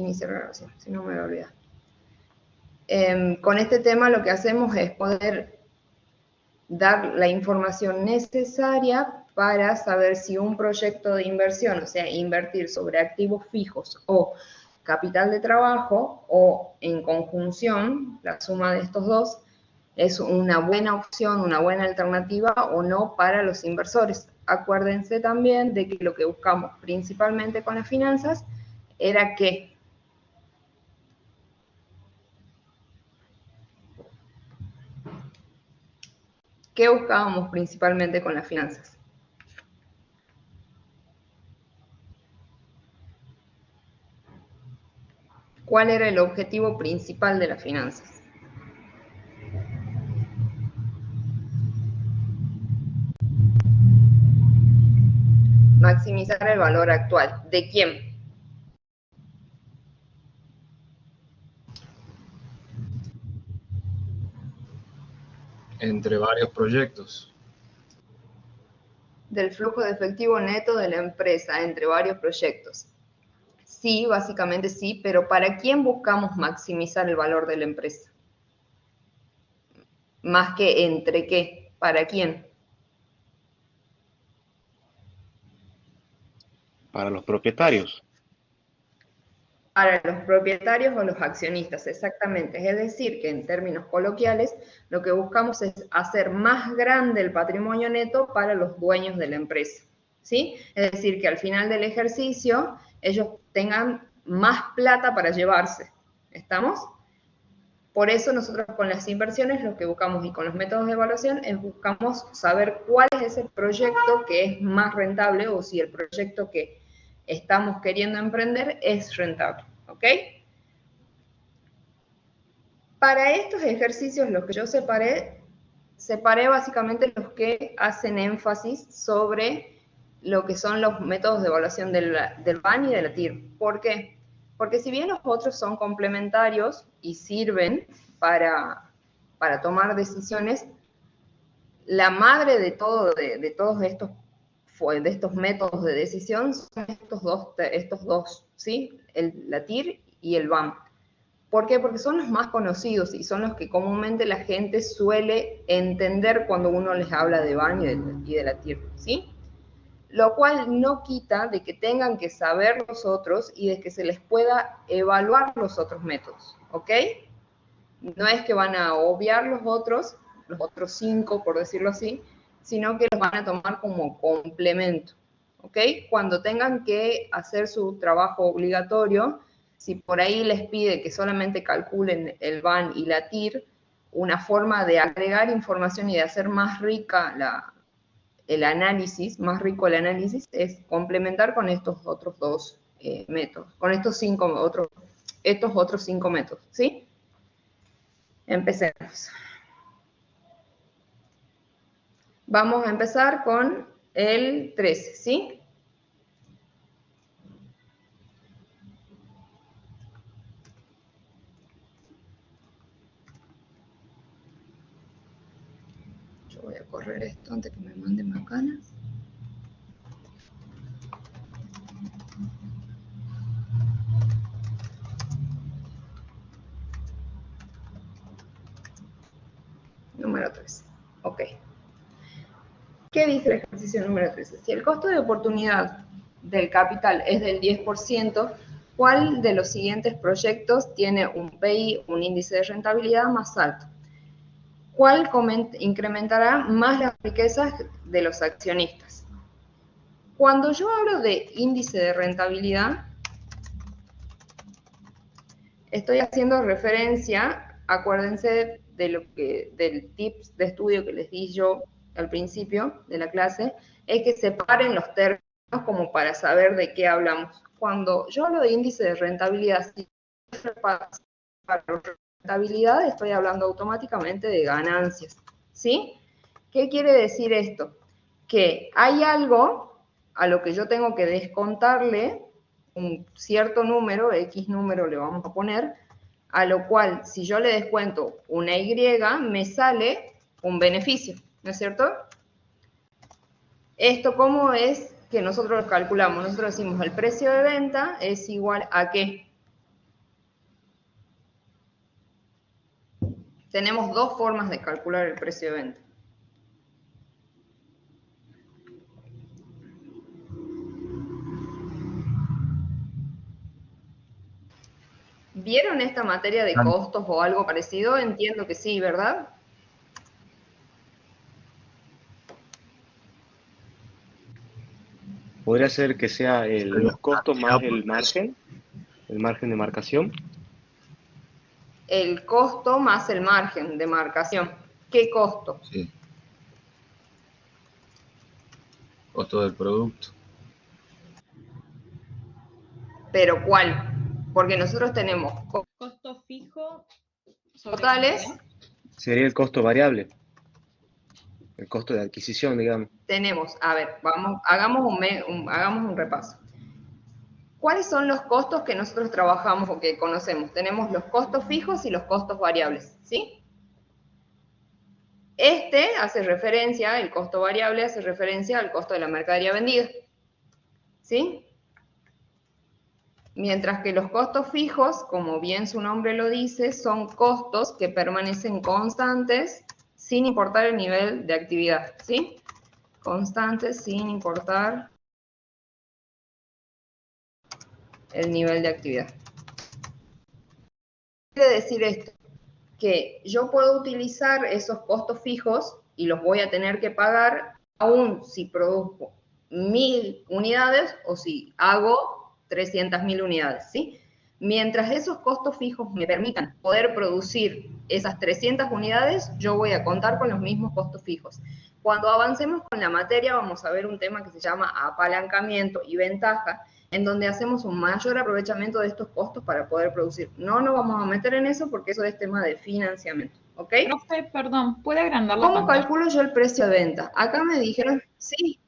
iniciar grabación, si no me voy a olvidar. Con este tema lo que hacemos es poder dar la información necesaria para saber si un proyecto de inversión, o sea, invertir sobre activos fijos o capital de trabajo o en conjunción, la suma de estos dos, es una buena opción, una buena alternativa o no para los inversores. Acuérdense también de que lo que buscamos principalmente con las finanzas era que ¿qué buscábamos principalmente con las finanzas? ¿Cuál era el objetivo principal de las finanzas? Maximizar el valor actual. ¿De quién? Entre varios proyectos. Del flujo de efectivo neto de la empresa entre varios proyectos. Sí, básicamente sí, pero ¿para quién buscamos maximizar el valor de la empresa? Más que entre qué, ¿para quién? Para los propietarios. Para los propietarios o los accionistas, exactamente. Es decir, que en términos coloquiales, lo que buscamos es hacer más grande el patrimonio neto para los dueños de la empresa, ¿sí? Es decir, que al final del ejercicio ellos tengan más plata para llevarse. ¿Estamos? Por eso nosotros con las inversiones lo que buscamos y con los métodos de evaluación es buscamos saber cuál es ese proyecto que es más rentable o si el proyecto que estamos queriendo emprender es rentable, ¿ok? Para estos ejercicios, los que yo separé básicamente los que hacen énfasis sobre lo que son los métodos de evaluación del BAN y de la TIR. ¿Por qué? Porque si bien los otros son complementarios y sirven para tomar decisiones, la madre de todos estos métodos de decisión son estos dos, ¿sí? La TIR y el BAM. ¿Por qué? Porque son los más conocidos y son los que comúnmente la gente suele entender cuando uno les habla de BAM y de la TIR, ¿sí? Lo cual no quita de que tengan que saber los otros y de que se les pueda evaluar los otros métodos, ¿ok? No es que van a obviar los otros 5, por decirlo así, sino que los van a tomar como complemento, ¿ok? Cuando tengan que hacer su trabajo obligatorio, si por ahí les pide que solamente calculen el BAN y la TIR, una forma de agregar información y de hacer más rica el análisis, más rico el análisis, es complementar con estos otros dos métodos, con estos otros 5 métodos, ¿sí? Empecemos. Vamos a empezar con el 13, ¿sí? Yo voy a correr esto antes que me manden macanas. Número 13. Ok. ¿Qué dice el ejercicio número 13? Si el costo de oportunidad del capital es del 10%, ¿cuál de los siguientes proyectos tiene un PI, un índice de rentabilidad más alto? ¿Cuál incrementará más las riquezas de los accionistas? Cuando yo hablo de índice de rentabilidad, estoy haciendo referencia, acuérdense del tips de estudio que les di yo al principio de la clase, es que separen los términos como para saber de qué hablamos. Cuando yo hablo de índice de rentabilidad, si para rentabilidad estoy hablando automáticamente de ganancias, ¿sí? ¿Qué quiere decir esto? Que hay algo a lo que yo tengo que descontarle un cierto número, X número le vamos a poner, a lo cual si yo le descuento una Y, me sale un beneficio, ¿no es cierto? Esto, ¿cómo es que nosotros lo calculamos? Nosotros decimos el precio de venta es igual a ¿qué? Tenemos dos formas de calcular el precio de venta. ¿Vieron esta materia de costos o algo parecido? Entiendo que sí, ¿verdad? ¿Podría ser que sea los costos más el margen de marcación? El costo más el margen de marcación. ¿Qué costo? Sí. Costo del producto. ¿Pero cuál? Porque nosotros tenemos Costo fijo totales, Sería el costo variable, el costo de adquisición, digamos. tenemos, a ver, hagamos un repaso. ¿Cuáles son los costos que nosotros trabajamos o que conocemos? Tenemos los costos fijos y los costos variables, ¿sí? Este hace referencia, el costo variable hace referencia al costo de la mercadería vendida, ¿sí? Mientras que los costos fijos, como bien su nombre lo dice, son costos que permanecen constantes sin importar el nivel de actividad, ¿sí? Constantes sin importar el nivel de actividad. ¿Qué quiere decir esto? Que yo puedo utilizar esos costos fijos y los voy a tener que pagar aún si produzco 1000 unidades o si hago 300.000 unidades, ¿sí? Mientras esos costos fijos me permitan poder producir esas 300 unidades, yo voy a contar con los mismos costos fijos. Cuando avancemos con la materia vamos a ver un tema que se llama apalancamiento y ventaja, en donde hacemos un mayor aprovechamiento de estos costos para poder producir. No nos vamos a meter en eso porque eso es tema de financiamiento, ¿ok? Profe, perdón, ¿puede agrandar la ¿Cómo pantalla? calculo yo el precio de venta? Acá me dijeron, sí,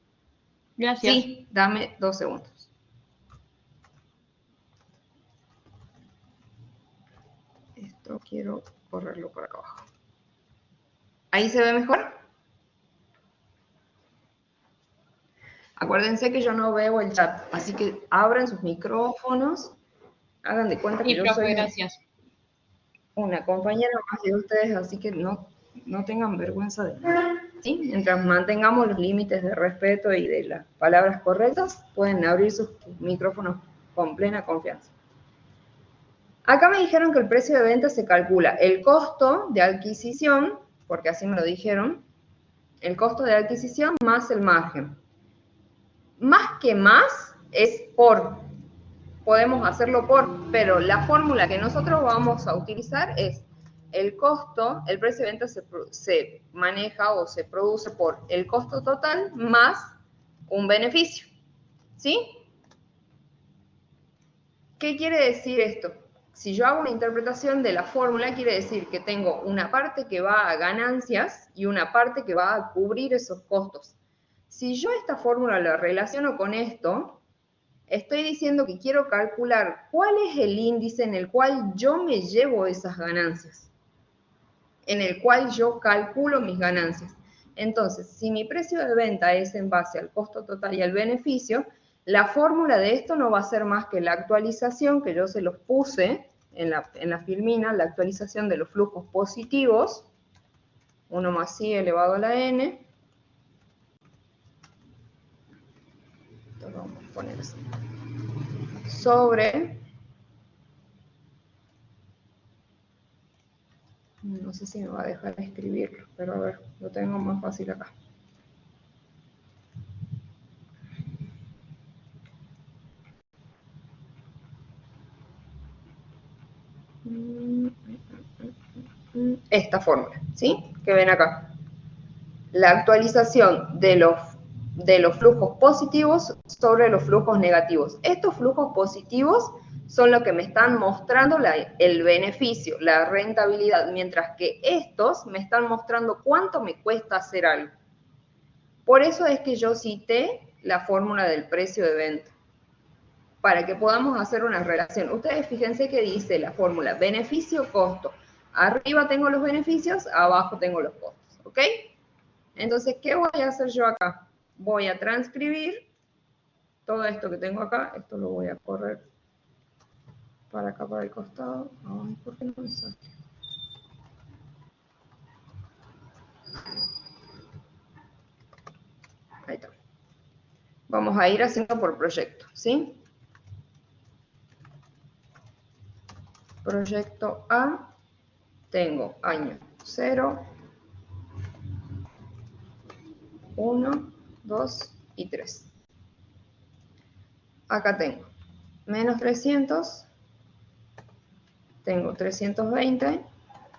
Gracias. sí, dame 2 segundos. Esto quiero correrlo por acá abajo. ¿Ahí se ve mejor? Acuérdense que yo no veo el chat, así que abran sus micrófonos, hagan de cuenta que Sí, yo profe, soy gracias. una compañera más de ustedes, así que no tengan vergüenza de nada. ¿Sí? Mientras mantengamos los límites de respeto y de las palabras correctas, pueden abrir sus micrófonos con plena confianza. Acá me dijeron que el precio de venta se calcula el costo de adquisición, porque así me lo dijeron, el costo de adquisición más el margen. Más que más es por, podemos hacerlo por, pero la fórmula que nosotros vamos a utilizar es el costo, el precio de venta se maneja o se produce por el costo total más un beneficio, ¿sí? ¿Qué quiere decir esto? Si yo hago una interpretación de la fórmula, quiere decir que tengo una parte que va a ganancias y una parte que va a cubrir esos costos. Si yo esta fórmula la relaciono con esto, estoy diciendo que quiero calcular cuál es el índice en el cual yo me llevo esas ganancias, en el cual yo calculo mis ganancias. Entonces, si mi precio de venta es en base al costo total y al beneficio, la fórmula de esto no va a ser más que la actualización que yo se los puse en la filmina, la actualización de los flujos positivos, 1 más i elevado a la n, esto lo vamos a poner así, sobre, no sé si me va a dejar escribirlo, pero a ver, lo tengo más fácil acá. Esta fórmula, ¿sí? Que ven acá. La actualización de los flujos positivos sobre los flujos negativos. Estos flujos positivos son los que me están mostrando el beneficio, la rentabilidad, mientras que estos me están mostrando cuánto me cuesta hacer algo. Por eso es que yo cité la fórmula del precio de venta, para que podamos hacer una relación. Ustedes fíjense que dice la fórmula beneficio-costo. Arriba tengo los beneficios, abajo tengo los costos, ¿ok? Entonces, ¿qué voy a hacer yo acá? Voy a transcribir todo esto que tengo acá. Esto lo voy a correr para acá, para el costado. Ay, ¿por qué no me sale? Ahí está. Vamos a ir haciendo por proyecto, ¿sí? Proyecto A, tengo año 0, 1, 2 y 3. Acá tengo menos 300, tengo 320,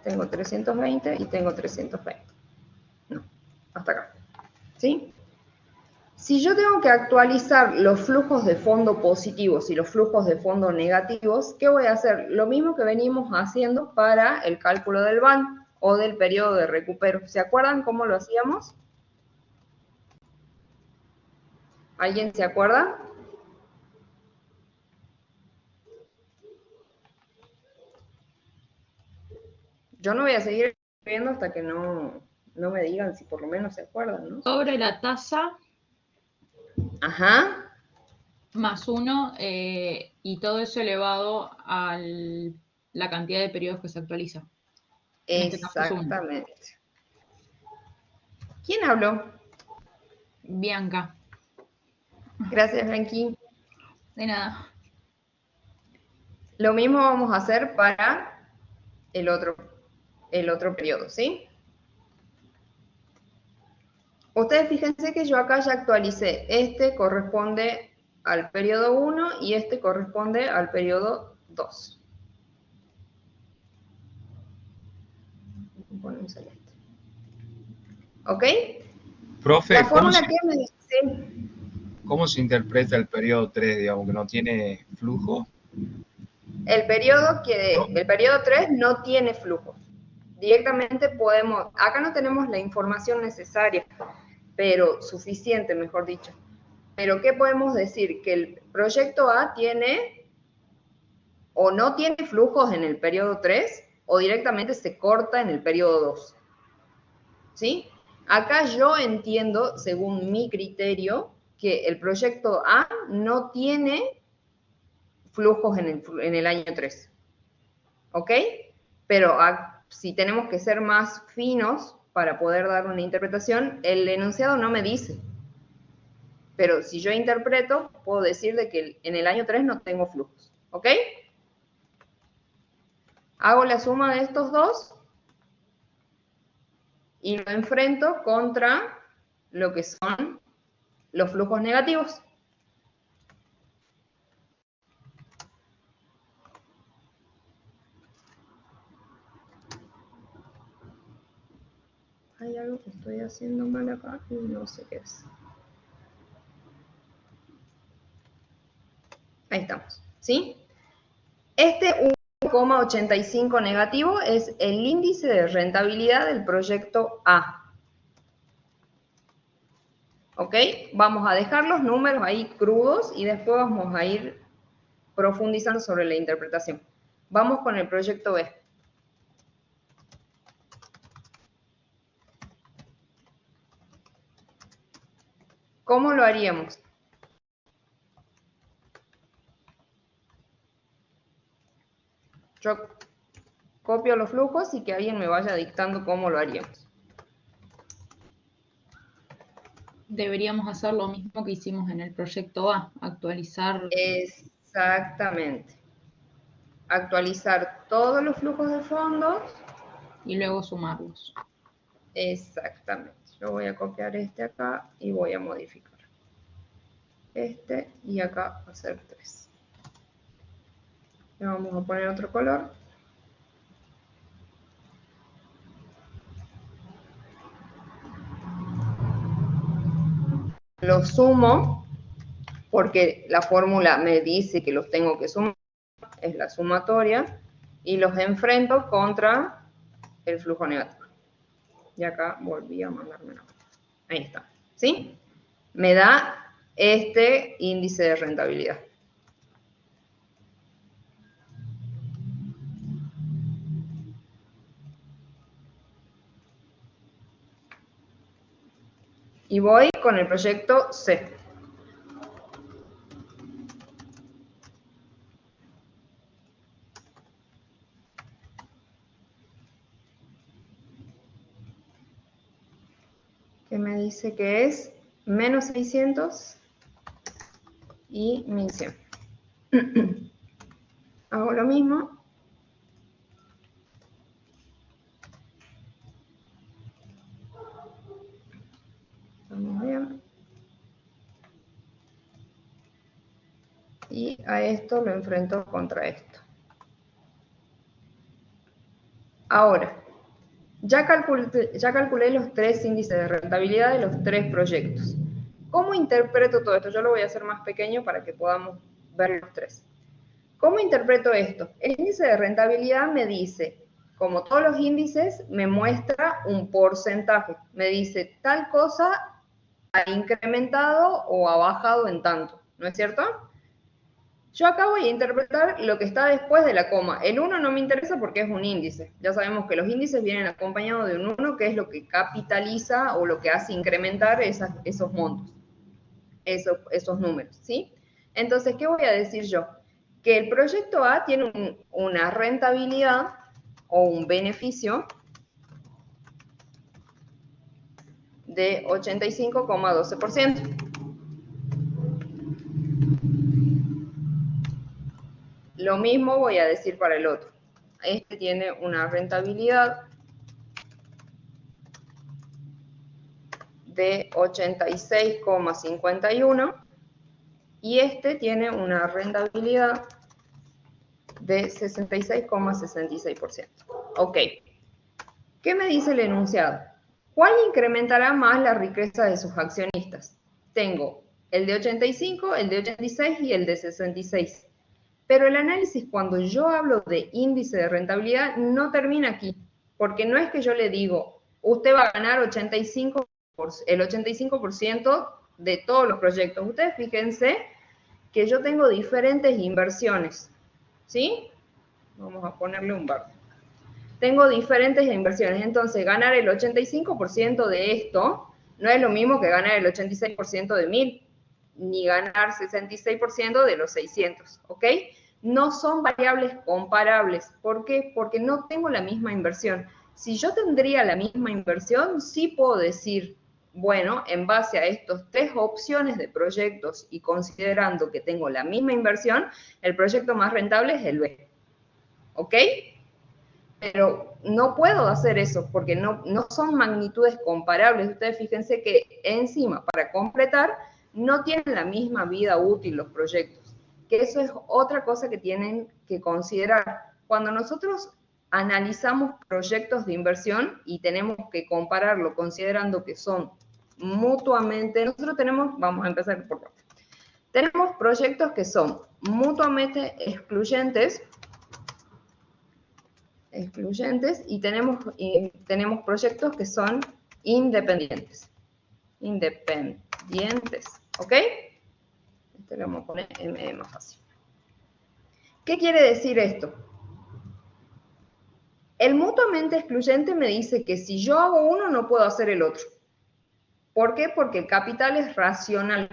tengo 320 y tengo 320. No, hasta acá. ¿Sí? Si yo tengo que actualizar los flujos de fondo positivos y los flujos de fondo negativos, ¿qué voy a hacer? Lo mismo que venimos haciendo para el cálculo del BAN o del periodo de recupero. ¿Se acuerdan cómo lo hacíamos? ¿Alguien se acuerda? Yo no voy a seguir escribiendo hasta que no me digan si por lo menos se acuerdan, ¿no? Sobre la tasa Ajá. más 1 y todo eso elevado a la cantidad de periodos que se actualiza. En este caso es 1. Exactamente. ¿Quién habló? Bianca. Gracias, Frankie. De nada. Lo mismo vamos a hacer para el otro periodo, ¿sí? Ustedes fíjense que yo acá ya actualicé. Este corresponde al periodo 1 y este corresponde al periodo 2. Ponemos celeste. ¿Ok? Profe, La fórmula que me dice... ¿cómo se interpreta el periodo 3, digamos, que no tiene flujo? El periodo 3 no tiene flujo. Directamente podemos... Acá no tenemos la información necesaria, pero suficiente, mejor dicho. Pero ¿qué podemos decir? Que el proyecto A tiene o no tiene flujos en el periodo 3 o directamente se corta en el periodo 2. ¿Sí? Acá yo entiendo, según mi criterio, que el proyecto A no tiene flujos en el año 3. ¿Ok? Pero si tenemos que ser más finos para poder dar una interpretación, el enunciado no me dice. Pero si yo interpreto, puedo decir de que en el año 3 no tengo flujos. ¿Ok? Hago la suma de estos dos y lo enfrento contra lo que son los flujos negativos. Hay algo que estoy haciendo mal acá y no sé qué es. Ahí estamos, ¿sí? Este 1,85 negativo es el índice de rentabilidad del proyecto A. ¿Ok? Vamos a dejar los números ahí crudos y después vamos a ir profundizando sobre la interpretación. Vamos con el proyecto B. ¿Cómo lo haríamos? Yo copio los flujos y que alguien me vaya dictando cómo lo haríamos. Deberíamos hacer lo mismo que hicimos en el proyecto A, actualizar. Exactamente. Actualizar todos los flujos de fondos. Y luego sumarlos. Exactamente. Yo voy a copiar este acá y voy a modificar este y acá hacer 3. Le vamos a poner otro color. Lo sumo porque la fórmula me dice que los tengo que sumar, es la sumatoria, y los enfrento contra el flujo negativo. Y acá volví a mandarme una. Ahí está, ¿sí? Me da este índice de rentabilidad. Y voy con el proyecto C. ¿Qué me dice que es? menos 600 y 1100. Hago lo mismo. Estamos bien. Y a esto lo enfrento contra esto. Ahora, ya calculé los 3 índices de rentabilidad de los 3 proyectos. ¿Cómo interpreto todo esto? Yo lo voy a hacer más pequeño para que podamos ver los 3. ¿Cómo interpreto esto? El índice de rentabilidad me dice, como todos los índices, me muestra un porcentaje. Me dice, tal cosa ha incrementado o ha bajado en tanto, ¿no es cierto? Yo acá voy a interpretar lo que está después de la coma. El 1 no me interesa porque es un índice. Ya sabemos que los índices vienen acompañados de un 1, que es lo que capitaliza o lo que hace incrementar esos montos, esos números, ¿sí? Entonces, ¿qué voy a decir yo? Que el proyecto A tiene una rentabilidad o un beneficio de 85,12%. Lo mismo voy a decir para el otro. Este tiene una rentabilidad de 86,51 y este tiene una rentabilidad de 66,66%. Ok. ¿Qué me dice el enunciado? ¿Cuál incrementará más la riqueza de sus accionistas? Tengo el de 85, el de 86 y el de 66. Pero el análisis, cuando yo hablo de índice de rentabilidad, no termina aquí, porque no es que yo le digo, usted va a ganar el 85% de todos los proyectos. Ustedes fíjense que yo tengo diferentes inversiones, ¿sí? Vamos a ponerle un bar. Tengo diferentes inversiones, entonces ganar el 85% de esto no es lo mismo que ganar el 86% de 1000, ni ganar 66% de los 600, ¿ok? No son variables comparables. ¿Por qué? Porque no tengo la misma inversión. Si yo tendría la misma inversión, sí puedo decir, bueno, en base a estas 3 opciones de proyectos y considerando que tengo la misma inversión, el proyecto más rentable es el B, ¿ok? Pero no puedo hacer eso porque no son magnitudes comparables. Ustedes fíjense que encima, para completar, no tienen la misma vida útil los proyectos, que eso es otra cosa que tienen que considerar. Cuando nosotros analizamos proyectos de inversión y tenemos que compararlo considerando que son mutuamente, nosotros tenemos, vamos a empezar por parte, tenemos proyectos que son mutuamente excluyentes y tenemos proyectos que son independientes. ¿Ok? Este lo vamos a poner en más fácil. ¿Qué quiere decir esto? El mutuamente excluyente me dice que si yo hago uno, no puedo hacer el otro. ¿Por qué? Porque el capital es racional.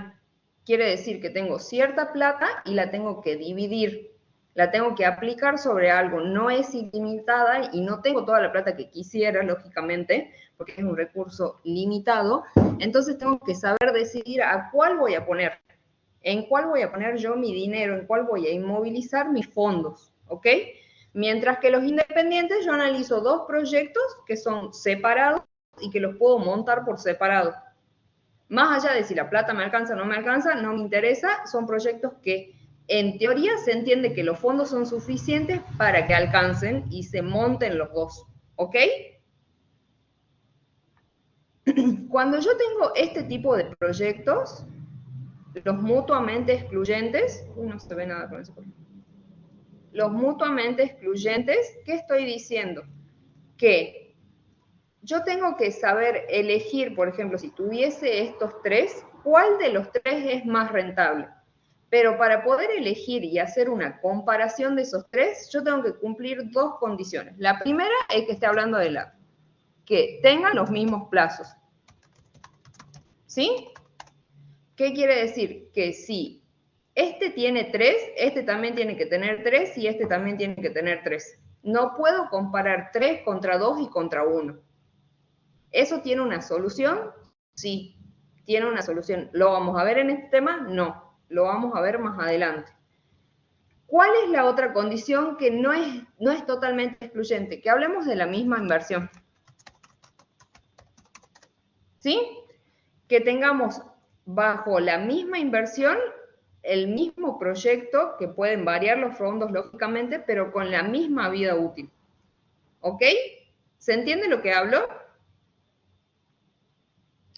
Quiere decir que tengo cierta plata y la tengo que dividir. La tengo que aplicar sobre algo, no es ilimitada y no tengo toda la plata que quisiera, lógicamente, porque es un recurso limitado. Entonces tengo que saber decidir a cuál voy a poner, en cuál voy a poner yo mi dinero, en cuál voy a inmovilizar mis fondos, ¿ok? Mientras que los independientes, yo analizo 2 proyectos que son separados y que los puedo montar por separado. Más allá de si la plata me alcanza o no me alcanza, no me interesa, son proyectos que en teoría se entiende que los fondos son suficientes para que alcancen y se monten los 2, ¿ok? Cuando yo tengo este tipo de proyectos, los mutuamente excluyentes, no se ve nada con eso. Los mutuamente excluyentes, ¿qué estoy diciendo? Que yo tengo que saber elegir, por ejemplo, si tuviese estos 3, ¿cuál de los 3 es más rentable? Pero para poder elegir y hacer una comparación de esos 3, yo tengo que cumplir 2 condiciones. La primera es que esté hablando de que tengan los mismos plazos. ¿Sí? ¿Qué quiere decir? Que si este tiene 3, este también tiene que tener 3 y este también tiene que tener 3. No puedo comparar 3 contra 2 y contra 1. ¿Eso tiene una solución? Sí. tiene una solución. ¿Lo vamos a ver en este tema? No, lo vamos a ver más adelante. ¿Cuál es la otra condición que no es totalmente excluyente? Que hablemos de la misma inversión. ¿Sí? Que tengamos bajo la misma inversión el mismo proyecto, que pueden variar los fondos lógicamente, pero con la misma vida útil. ¿Ok? ¿Se entiende lo que hablo?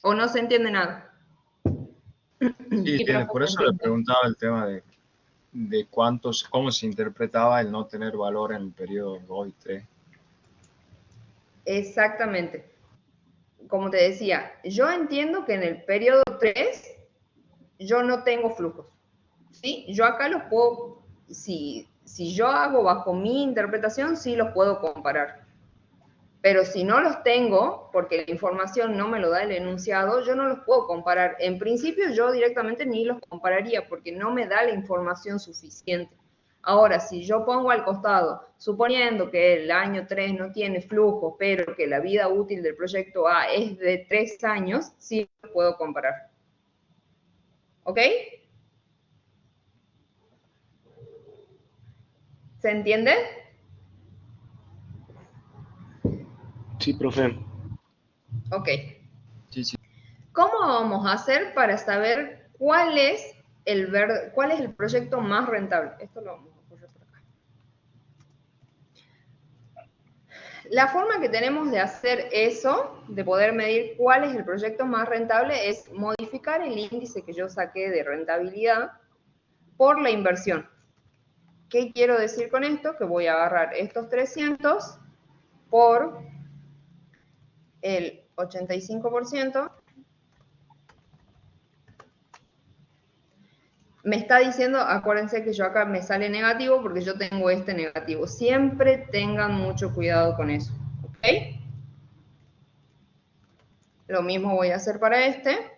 ¿O no se entiende nada? Sí, por eso le preguntaba el tema de cómo se interpretaba el no tener valor en el periodo 2 y 3. Exactamente. Como te decía, yo entiendo que en el periodo 3 yo no tengo flujos. ¿Sí? Yo acá los puedo, si yo hago bajo mi interpretación, sí los puedo comparar. Pero si no los tengo, porque la información no me lo da el enunciado, yo no los puedo comparar. En principio yo directamente ni los compararía porque no me da la información suficiente. Ahora, si yo pongo al costado, suponiendo que el año 3 no tiene flujo, pero que la vida útil del proyecto A es de 3 años, sí los puedo comparar. ¿Ok? ¿Se entiende? Sí, profe. Ok. Sí. ¿Cómo vamos a hacer para saber cuál es el proyecto más rentable? Esto lo vamos a poner por acá. La forma que tenemos de hacer eso, de poder medir cuál es el proyecto más rentable, es modificar el índice que yo saqué de rentabilidad por la inversión. ¿Qué quiero decir con esto? Que voy a agarrar estos 300 por el 85%. Me está diciendo, acuérdense que yo acá me sale negativo porque yo tengo este negativo. Siempre tengan mucho cuidado con eso. ¿Ok? Lo mismo voy a hacer para este.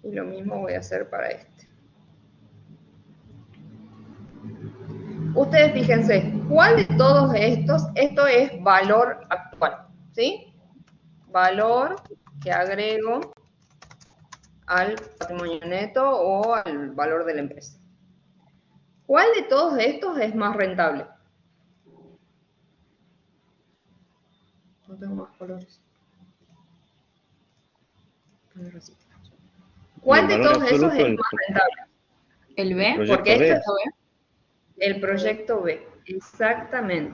Y lo mismo voy a hacer para este. Ustedes fíjense, ¿cuál de todos estos? Esto es valor actual, ¿sí? Valor que agrego al patrimonio neto o al valor de la empresa. ¿Cuál de todos estos es más rentable? No tengo más colores. ¿Cuál de todos esos es más rentable? ¿El B? Porque esto es el proyecto B. Exactamente.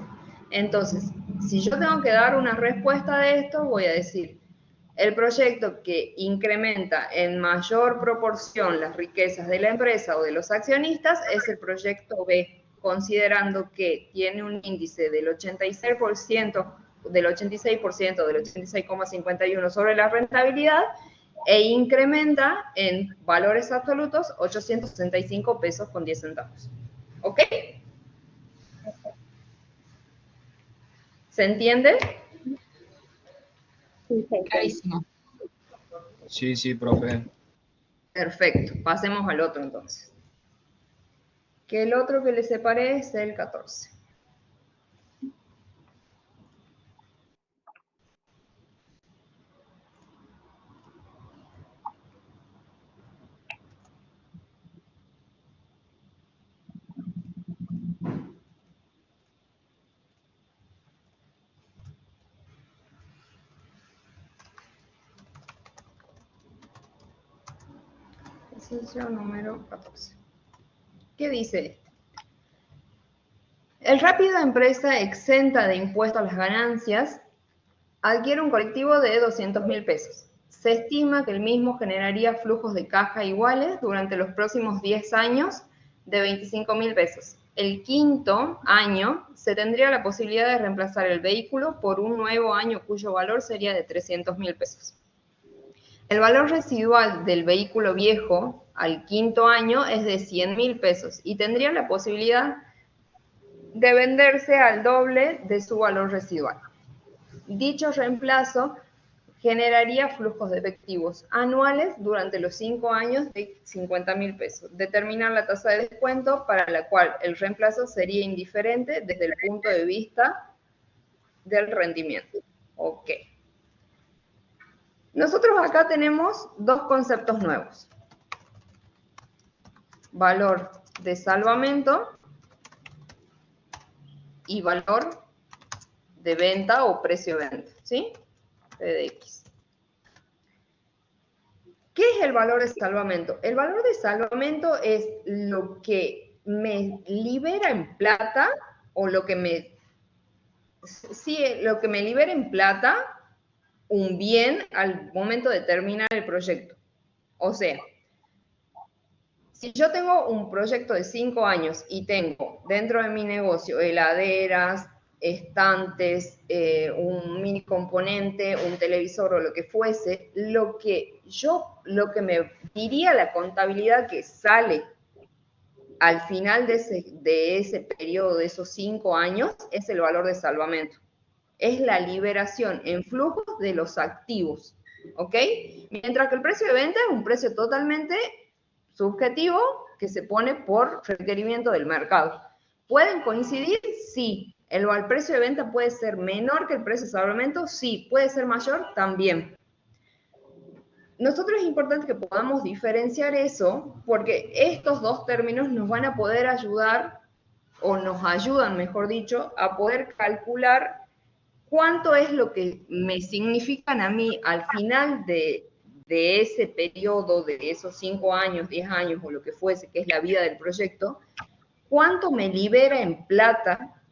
Entonces, si yo tengo que dar una respuesta de esto, voy a decir, el proyecto que incrementa en mayor proporción las riquezas de la empresa o de los accionistas es el proyecto B, considerando que tiene un índice del 86%, del 86,51 sobre la rentabilidad e incrementa en valores absolutos 865 pesos con 10 centavos. ¿Ok? ¿Se entiende? Clarísimo. Sí, profe. Perfecto. Pasemos al otro entonces. Que el otro que le separé es el 14. Ejercicio número 14. ¿Qué dice este? El rápido empresa exenta de impuesto a las ganancias adquiere un colectivo de 200.000 pesos. Se estima que el mismo generaría flujos de caja iguales durante los próximos 10 años de 25.000 pesos. El quinto año se tendría la posibilidad de reemplazar el vehículo por un nuevo año cuyo valor sería de 300.000 pesos. El valor residual del vehículo viejo al quinto año es de 100.000 pesos y tendría la posibilidad de venderse al doble de su valor residual. Dicho reemplazo generaría flujos de efectivos anuales durante los 5 años de 50.000 pesos. Determinar la tasa de descuento para la cual el reemplazo sería indiferente desde el punto de vista del rendimiento. Ok. Nosotros acá tenemos dos conceptos nuevos. Valor de salvamento y valor de venta o precio de venta, ¿sí? P de X. ¿Qué es el valor de salvamento? El valor de salvamento es lo que me libera en plata o lo que me... Sí, lo que me libera en plata un bien al momento de terminar el proyecto. O sea, si yo tengo un proyecto de 5 años y tengo dentro de mi negocio heladeras, estantes, un mini componente, un televisor o lo que fuese, lo que me diría la contabilidad que sale al final de ese periodo, de esos 5 años, es el valor de salvamento. Es la liberación en flujos de los activos, ¿ok? Mientras que el precio de venta es un precio totalmente subjetivo que se pone por requerimiento del mercado. ¿Pueden coincidir? Sí. ¿El precio de venta puede ser menor que el precio de salvamento? Sí. ¿Puede ser mayor? También. Nosotros es importante que podamos diferenciar eso porque estos dos términos nos van a poder ayudar, o nos ayudan, mejor dicho, a poder calcular cuánto es lo que me significan a mí al final de ese periodo, de esos 5 años, 10 años o lo que fuese, que es la vida del proyecto, cuánto me libera en plata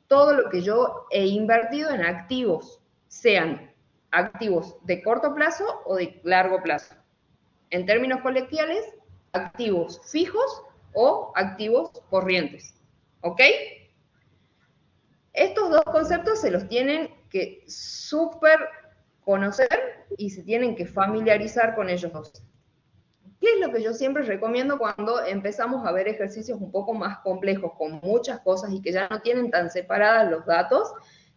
todo lo que yo he invertido en activos, sean activos de corto plazo o de largo plazo. En términos coloquiales, activos fijos o activos corrientes. ¿Ok? Estos dos conceptos se los tienen que súper conocer y se tienen que familiarizar con ellos dos. ¿Qué es lo que yo siempre recomiendo cuando empezamos a ver ejercicios un poco más complejos, con muchas cosas y que ya no tienen tan separadas los datos?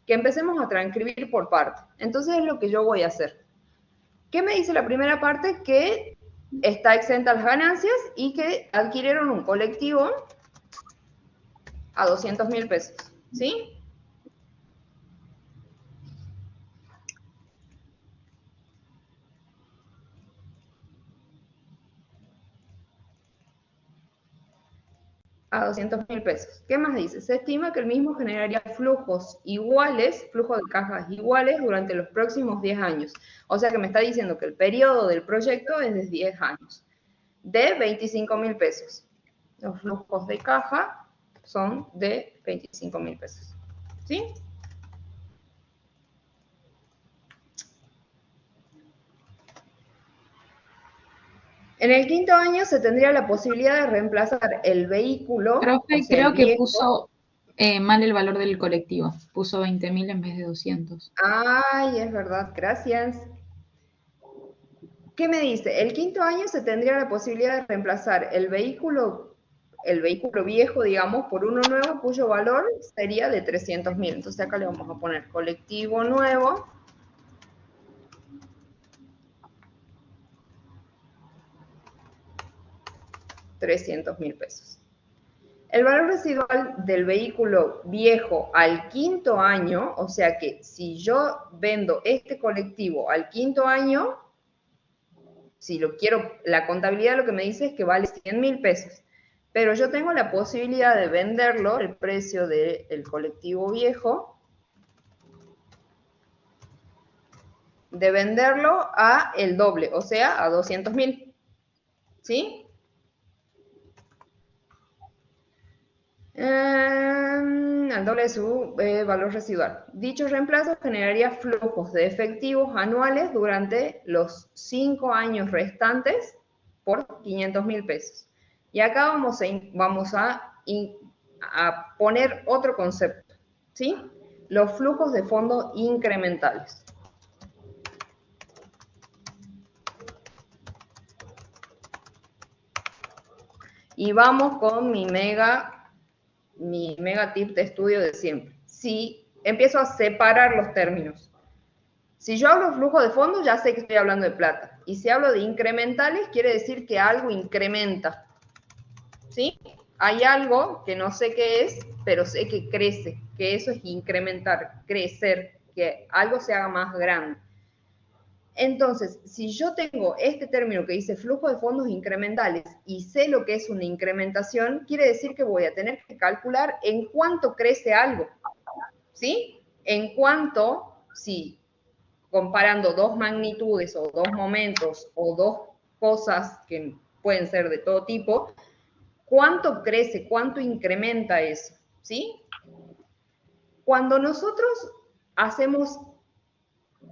Que empecemos a transcribir por parte. Entonces es lo que yo voy a hacer. ¿Qué me dice la primera parte? Que está exenta las ganancias y que adquirieron un colectivo a 200.000 pesos, ¿sí? A 200.000 pesos. ¿Qué más dice? Se estima que el mismo generaría flujos iguales, flujo de cajas iguales durante los próximos 10 años. O sea que me está diciendo que el periodo del proyecto es de 10 años, de 25.000 pesos. Los flujos de caja son de 25.000 pesos. ¿Sí? En el quinto año se tendría la posibilidad de reemplazar el vehículo. Profe, creo que puso mal el valor del colectivo. Puso 20.000 en vez de 200. Ay, es verdad, gracias. ¿Qué me dice? El quinto año se tendría la posibilidad de reemplazar el vehículo viejo, digamos, por uno nuevo, cuyo valor sería de 300.000. Entonces acá le vamos a poner colectivo nuevo. $300.000. El valor residual del vehículo viejo al quinto año, o sea que si yo vendo este colectivo al quinto año, si lo quiero, la contabilidad lo que me dice es que vale 100.000 pesos. Pero yo tengo la posibilidad de venderlo, el precio del colectivo viejo, de venderlo a el doble, o sea, a 200.000. ¿Sí? Al doble de su valor residual. Dicho reemplazo generaría flujos de efectivos anuales durante los 5 años restantes por 500.000 pesos. Y acá vamos a poner otro concepto, ¿sí? Los flujos de fondo incrementales. Y vamos con mi mega tip de estudio de siempre. Si empiezo a separar los términos, Si yo hablo de flujo de fondos, ya sé que estoy hablando de plata. Y si hablo de incrementales, quiere decir que algo incrementa. ¿Sí? Hay algo que no sé qué es, pero sé que crece, que eso es incrementar, crecer, que algo se haga más grande. Entonces, si yo tengo este término que dice flujo de fondos incrementales y sé lo que es una incrementación, quiere decir que voy a tener que calcular en cuánto crece algo, ¿sí? En cuánto, si comparando dos magnitudes o dos momentos o dos cosas que pueden ser de todo tipo, ¿cuánto crece? ¿Cuánto incrementa eso? ¿Sí? Cuando nosotros hacemos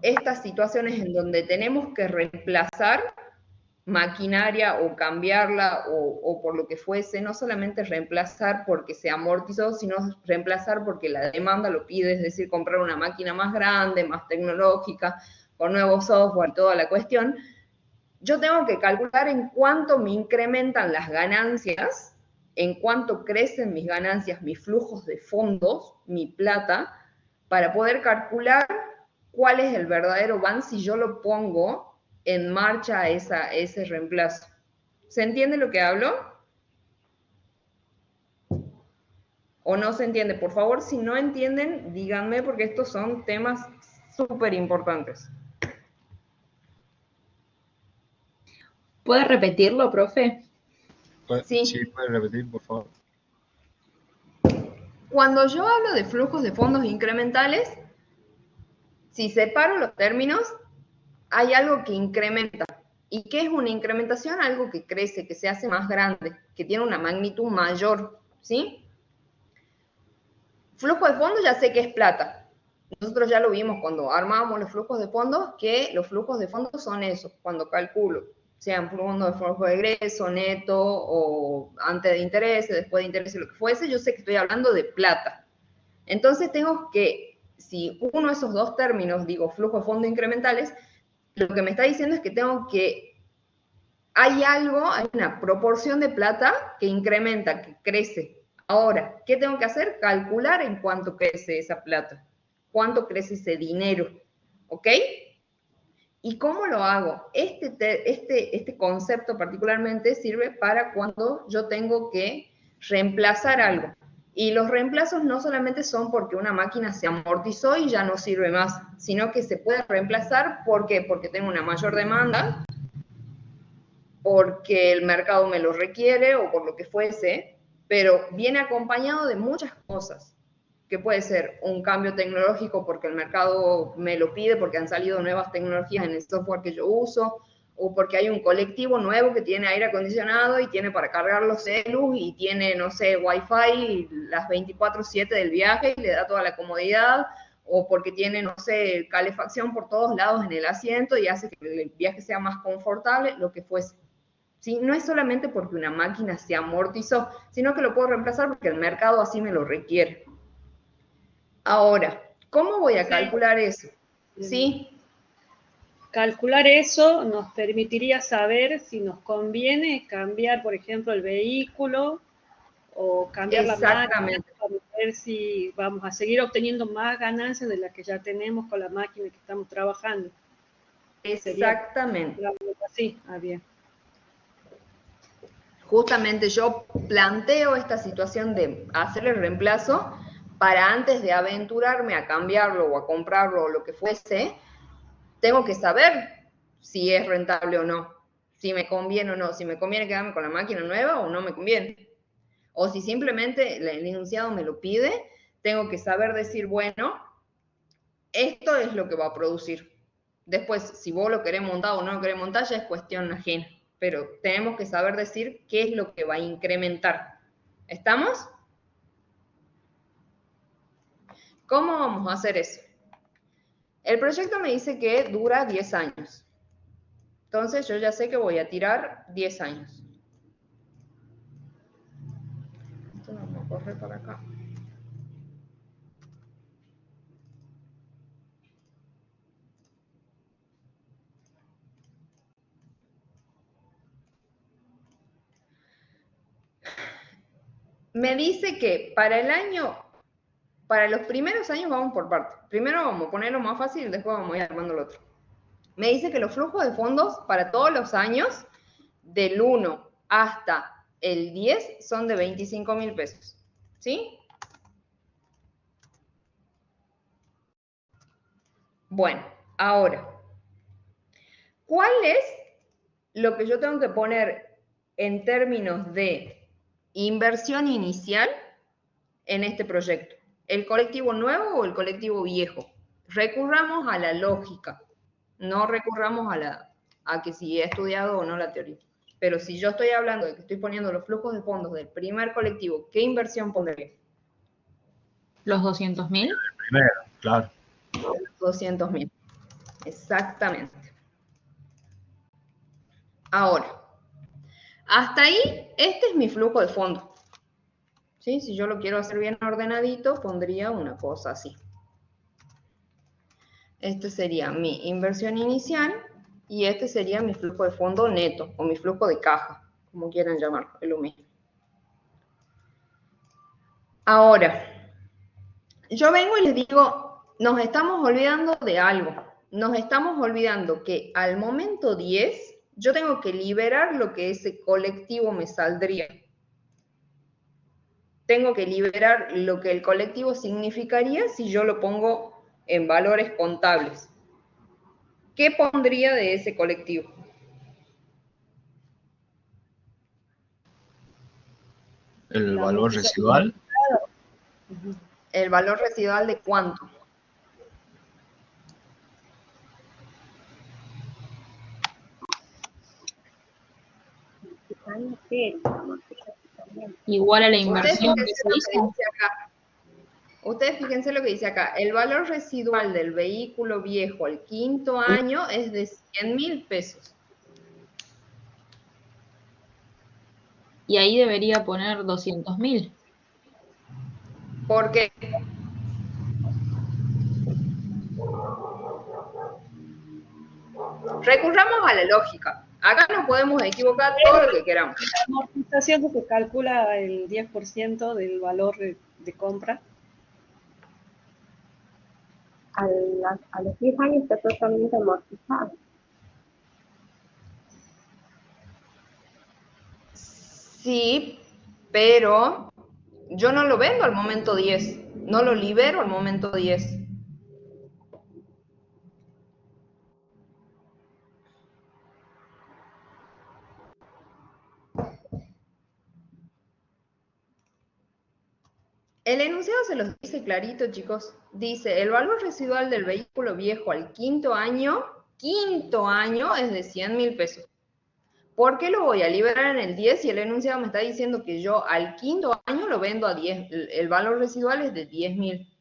estas situaciones en donde tenemos que reemplazar maquinaria o cambiarla o por lo que fuese, no solamente reemplazar porque se amortizó, sino reemplazar porque la demanda lo pide, es decir, comprar una máquina más grande, más tecnológica, con nuevo software, toda la cuestión, yo tengo que calcular en cuánto me incrementan las ganancias, en cuánto crecen mis ganancias, mis flujos de fondos, mi plata, para poder calcular cuál es el verdadero van si yo lo pongo en marcha a ese reemplazo. ¿Se entiende lo que hablo? ¿O no se entiende? Por favor, si no entienden, díganme porque estos son temas súper importantes. ¿Puede repetirlo, profe? Sí, puede repetir, por favor. Cuando yo hablo de flujos de fondos incrementales, si separo los términos, hay algo que incrementa. ¿Y qué es una incrementación? Algo que crece, que se hace más grande, que tiene una magnitud mayor, ¿sí? Flujo de fondos ya sé que es plata. Nosotros ya lo vimos cuando armábamos los flujos de fondos, que los flujos de fondos son esos, cuando calculo, sean fondos de flujo de egreso, neto, o antes de intereses, después de intereses, lo que fuese, yo sé que estoy hablando de plata. Entonces tengo que, si uno de esos dos términos, digo flujo de fondos incrementales, lo que me está diciendo es que tengo que, hay algo, hay una proporción de plata que incrementa, que crece. Ahora, ¿qué tengo que hacer? Calcular en cuánto crece esa plata, cuánto crece ese dinero, ¿ok? ¿Y cómo lo hago? Este concepto particularmente sirve para cuando yo tengo que reemplazar algo. Y los reemplazos no solamente son porque una máquina se amortizó y ya no sirve más, sino que se puede reemplazar, ¿por qué? Porque tengo una mayor demanda, porque el mercado me lo requiere o por lo que fuese, pero viene acompañado de muchas cosas, que puede ser un cambio tecnológico porque el mercado me lo pide, porque han salido nuevas tecnologías en el software que yo uso, o porque hay un colectivo nuevo que tiene aire acondicionado y tiene para cargar los celus y tiene, no sé, wifi las 24/7 del viaje y le da toda la comodidad, o porque tiene, no sé, calefacción por todos lados en el asiento y hace que el viaje sea más confortable, lo que fuese. ¿Sí? No es solamente porque una máquina se amortizó, sino que lo puedo reemplazar porque el mercado así me lo requiere. Ahora, ¿cómo voy a calcular eso? ¿Sí? Calcular eso nos permitiría saber si nos conviene cambiar, por ejemplo, el vehículo o cambiar la máquina para ver si vamos a seguir obteniendo más ganancias de las que ya tenemos con la máquina que estamos trabajando. Exactamente. Sí, bien. Justamente yo planteo esta situación de hacer el reemplazo para antes de aventurarme a cambiarlo o a comprarlo o lo que fuese, tengo que saber si es rentable o no, si me conviene o no, si me conviene quedarme con la máquina nueva o no me conviene. O si simplemente el enunciado me lo pide, tengo que saber decir, bueno, esto es lo que va a producir. Después, si vos lo querés montar o no lo querés montar, ya es cuestión ajena. Pero tenemos que saber decir qué es lo que va a incrementar. ¿Estamos? ¿Cómo vamos a hacer eso? El proyecto me dice que dura 10 años. Entonces yo ya sé que voy a tirar 10 años. Esto no me corre para acá. Me dice que para el año Para los primeros años vamos por partes. Primero vamos a ponerlo más fácil y después vamos a ir armando lo otro. Me dice que los flujos de fondos para todos los años, del 1 hasta el 10, son de 25.000 pesos. ¿Sí? Bueno, ahora, ¿cuál es lo que yo tengo que poner en términos de inversión inicial en este proyecto? ¿El colectivo nuevo o el colectivo viejo? Recurramos a la lógica, no recurramos a que si he estudiado o no la teoría. Pero si yo estoy hablando de que estoy poniendo los flujos de fondos del primer colectivo, ¿qué inversión pondré? ¿Los 200.000? Primero, claro. 200.000, exactamente. Ahora, hasta ahí, este es mi flujo de fondos. ¿Sí? Si yo lo quiero hacer bien ordenadito, pondría una cosa así. Este sería mi inversión inicial y este sería mi flujo de fondo neto o mi flujo de caja, como quieran llamarlo, es lo mismo. Ahora, yo vengo y les digo, nos estamos olvidando de algo. Nos estamos olvidando que al momento 10, yo tengo que liberar lo que ese colectivo me saldría. Tengo que liberar lo que el colectivo significaría si yo lo pongo en valores contables. ¿Qué pondría de ese colectivo? ¿El valor residual? ¿El valor residual de cuánto? Igual a la inversión que se hizo. Ustedes fíjense lo que dice acá. El valor residual del vehículo viejo al quinto año es de 100.000 pesos. Y ahí debería poner 200.000. ¿Por qué? Recurramos a la lógica. Acá nos podemos equivocar todo lo que queramos. La amortización se calcula el 10% del valor de compra. A los 10 años está totalmente amortizado. Sí, pero yo no lo vendo al momento 10, no lo libero al momento 10. El enunciado se los dice clarito, chicos. Dice, el valor residual del vehículo viejo al quinto año es de 100.000 pesos. ¿Por qué lo voy a liberar en el 10 si el enunciado me está diciendo que yo al quinto año lo vendo a 10? El valor residual es de 10.000.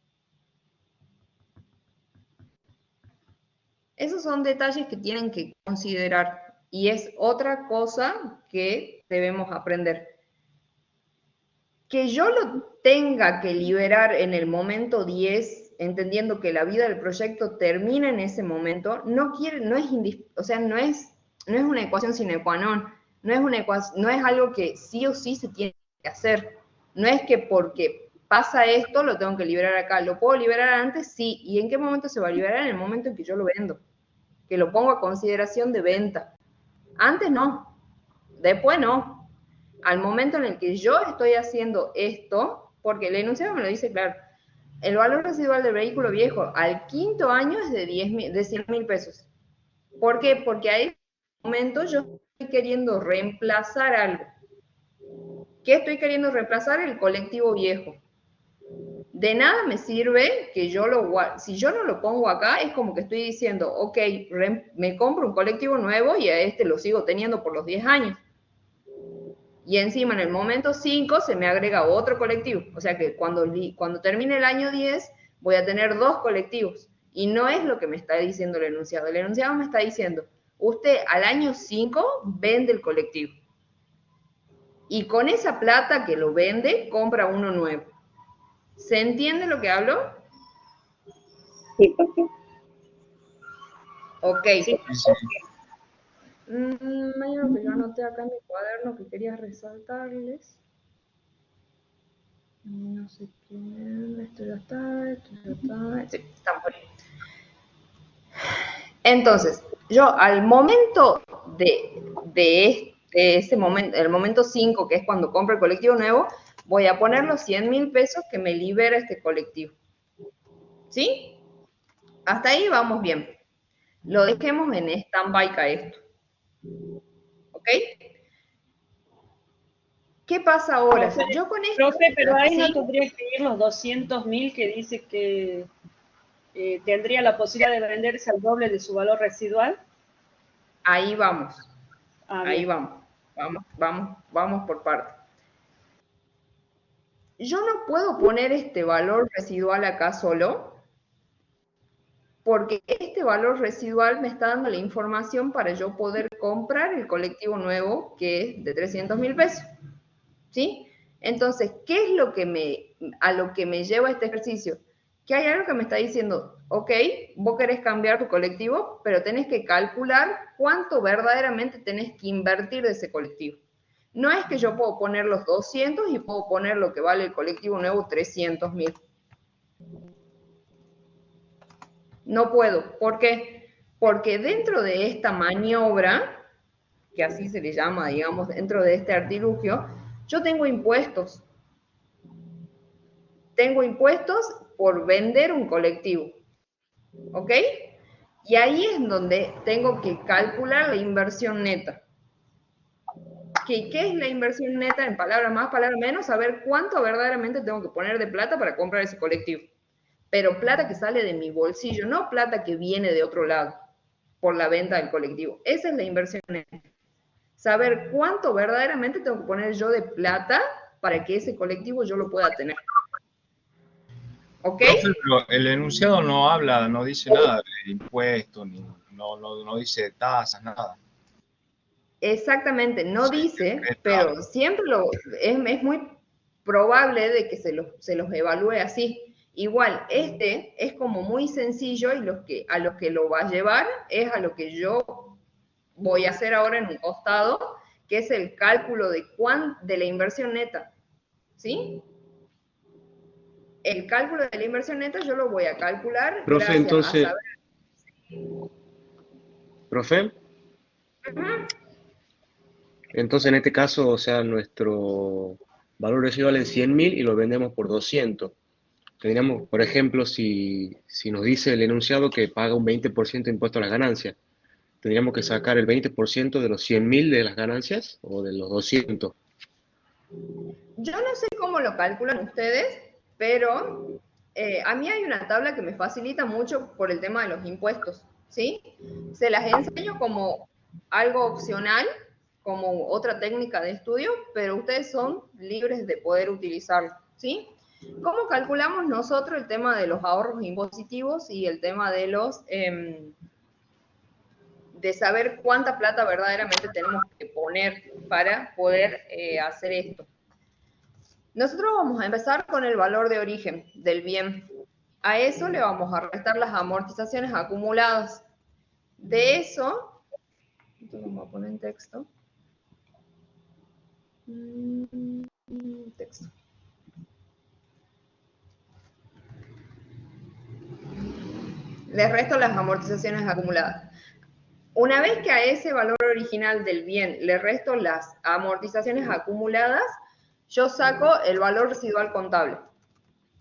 Esos son detalles que tienen que considerar y es otra cosa que debemos aprender. Que yo lo tenga que liberar en el momento 10, entendiendo que la vida del proyecto termina en ese momento, no es una ecuación sine qua non, no es algo que sí o sí se tiene que hacer. No es que porque pasa esto lo tengo que liberar acá. ¿Lo puedo liberar antes? Sí. ¿Y en qué momento se va a liberar? En el momento en que yo lo vendo, que lo pongo a consideración de venta. Antes no, después no. Al momento en el que yo estoy haciendo esto, porque el enunciado me lo dice claro, el valor residual del vehículo viejo al quinto año es de 100.000 pesos. ¿Por qué? Porque a ese momento yo estoy queriendo reemplazar algo. ¿Qué estoy queriendo reemplazar? El colectivo viejo. De nada me sirve que si yo no lo pongo acá, es como que estoy diciendo, ok, me compro un colectivo nuevo y a este lo sigo teniendo por los 10 años. Y encima en el momento 5 se me agrega otro colectivo. O sea que cuando termine el año 10 voy a tener 2 colectivos. Y no es lo que me está diciendo el enunciado. El enunciado me está diciendo, usted al año 5 vende el colectivo. Y con esa plata que lo vende, compra uno nuevo. ¿Se entiende lo que hablo? Sí, porque Ok. Sí. Hay algo que yo anoté acá en mi cuaderno que quería resaltarles. No sé qué, esto ya está. Sí, estamos por ahí. Entonces, yo al momento de ese momento, el momento 5, que es cuando compro el colectivo nuevo, voy a poner los 100.000 pesos que me libera este colectivo. ¿Sí? Hasta ahí vamos bien. Lo dejemos en stand-by a esto. ¿Ok? ¿Qué pasa ahora? Profe, Yo con esto... Profe, pero ahí ¿sí? no tendría que ir los 200.000 que dice que tendría la posibilidad de venderse al doble de su valor residual. Ahí vamos. Ahí Bien. vamos por partes. Yo no puedo poner este valor residual acá solo, porque este valor residual me está dando la información para yo poder comprar el colectivo nuevo, que es de 300.000 pesos. ¿Sí? Entonces, ¿qué es a lo que me lleva este ejercicio? Que hay algo que me está diciendo, ok, vos querés cambiar tu colectivo, pero tenés que calcular cuánto verdaderamente tenés que invertir de ese colectivo. No es que yo puedo poner los 200 y puedo poner lo que vale el colectivo nuevo 300.000. No puedo. ¿Por qué? Porque dentro de esta maniobra, que así se le llama, digamos, dentro de este artilugio, yo tengo impuestos. Tengo impuestos por vender un colectivo. ¿Ok? Y ahí es donde tengo que calcular la inversión neta. ¿Qué es la inversión neta? En palabras más, palabras menos, saber cuánto verdaderamente tengo que poner de plata para comprar ese colectivo. Pero plata que sale de mi bolsillo, no plata que viene de otro lado por la venta del colectivo. Esa es la inversión neta. Saber cuánto verdaderamente tengo que poner yo de plata para que ese colectivo yo lo pueda tener. ¿Ok? Pero el enunciado no habla, no dice nada de impuestos, no dice tasas, nada. Exactamente, no dice, pero siempre es muy probable de que se los evalúe así. Igual, este es como muy sencillo y a lo que lo va a llevar es a lo que yo voy a hacer ahora en un costado, que es el cálculo de la inversión neta. ¿Sí? El cálculo de la inversión neta yo lo voy a calcular Profe, gracias entonces, a saber. profe, entonces en este caso, o sea, nuestro valor residual es 100.000 y lo vendemos por 200. Tendríamos, por ejemplo, si nos dice el enunciado que paga un 20% de impuesto a las ganancias, tendríamos que sacar el 20% de los 100.000 de las ganancias o de los 200. Yo no sé cómo lo calculan ustedes, pero a mí hay una tabla que me facilita mucho por el tema de los impuestos, ¿sí? Se las enseño como algo opcional, como otra técnica de estudio, pero ustedes son libres de poder utilizarlo, ¿sí? ¿Cómo calculamos nosotros el tema de los ahorros impositivos y el tema de de saber cuánta plata verdaderamente tenemos que poner para poder hacer esto? Nosotros vamos a empezar con el valor de origen del bien. A eso le vamos a restar las amortizaciones acumuladas. De eso, esto lo vamos a poner en texto. Texto. Le resto las amortizaciones acumuladas. Una vez que a ese valor original del bien le resto las amortizaciones acumuladas, yo saco el valor residual contable.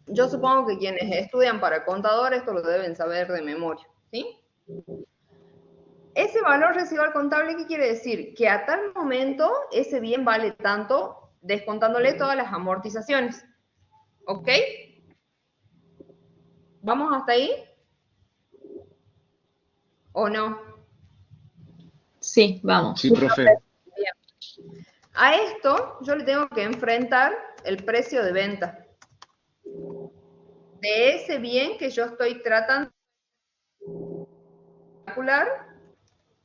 Yo supongo que quienes estudian para contador esto lo deben saber de memoria, ¿sí? Ese valor residual contable, ¿qué quiere decir? Que a tal momento ese bien vale tanto, descontándole todas las amortizaciones. ¿Ok? ¿Vamos hasta ahí? ¿O no? Sí, vamos. Sí, profe. Bien. A esto yo le tengo que enfrentar el precio de venta de ese bien que yo estoy tratando de calcular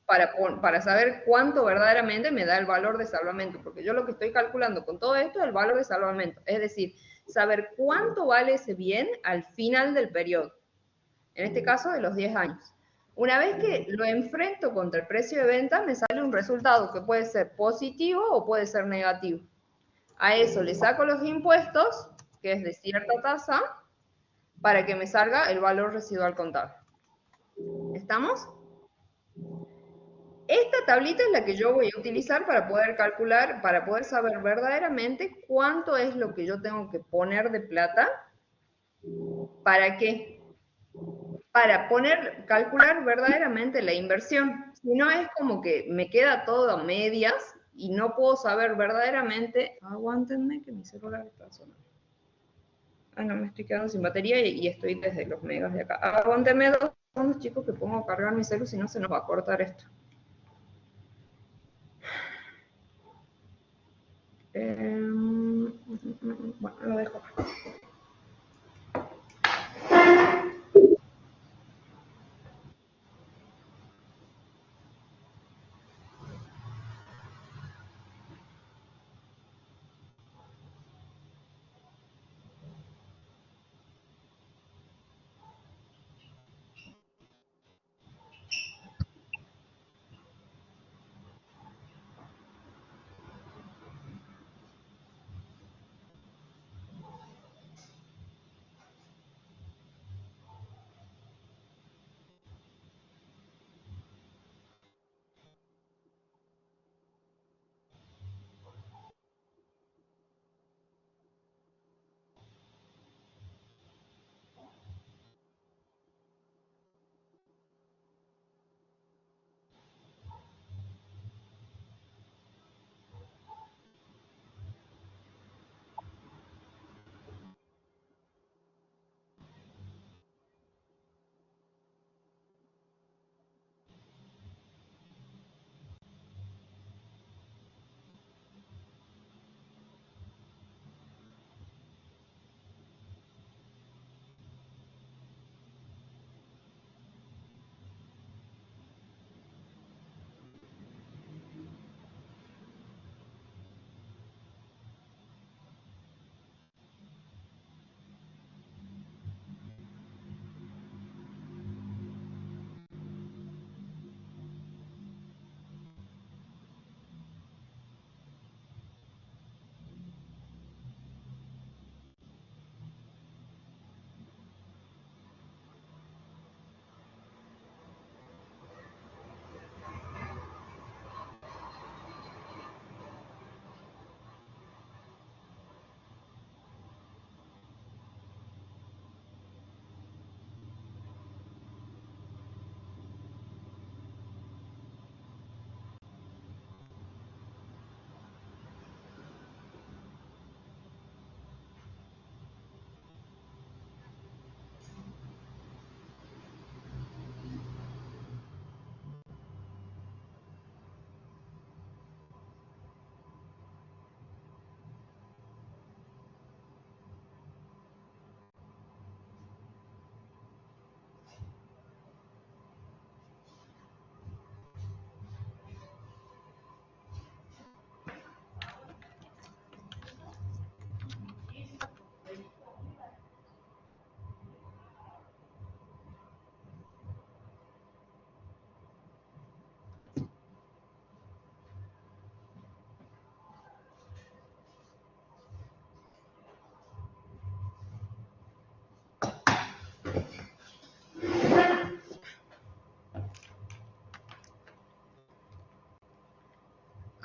para saber cuánto verdaderamente me da el valor de salvamento, porque yo lo que estoy calculando con todo esto es el valor de salvamento, es decir, saber cuánto vale ese bien al final del periodo, en este caso de los 10 años. Una vez que lo enfrento contra el precio de venta, me sale un resultado que puede ser positivo o puede ser negativo. A eso le saco los impuestos, que es de cierta tasa, para que me salga el valor residual contable. ¿Estamos? Esta tablita es la que yo voy a utilizar para poder calcular, para poder saber verdaderamente cuánto es lo que yo tengo que poner de plata. ¿Para qué? Para calcular verdaderamente la inversión. Si no, es como que me queda todo a medias y no puedo saber verdaderamente. Aguántenme que mi celular está sonando. Ah, no, me estoy quedando sin batería y estoy desde los megas de acá. Aguántenme 2 segundos, chicos, que pongo a cargar mi celular, si no se nos va a cortar esto. Bueno, lo dejo acá.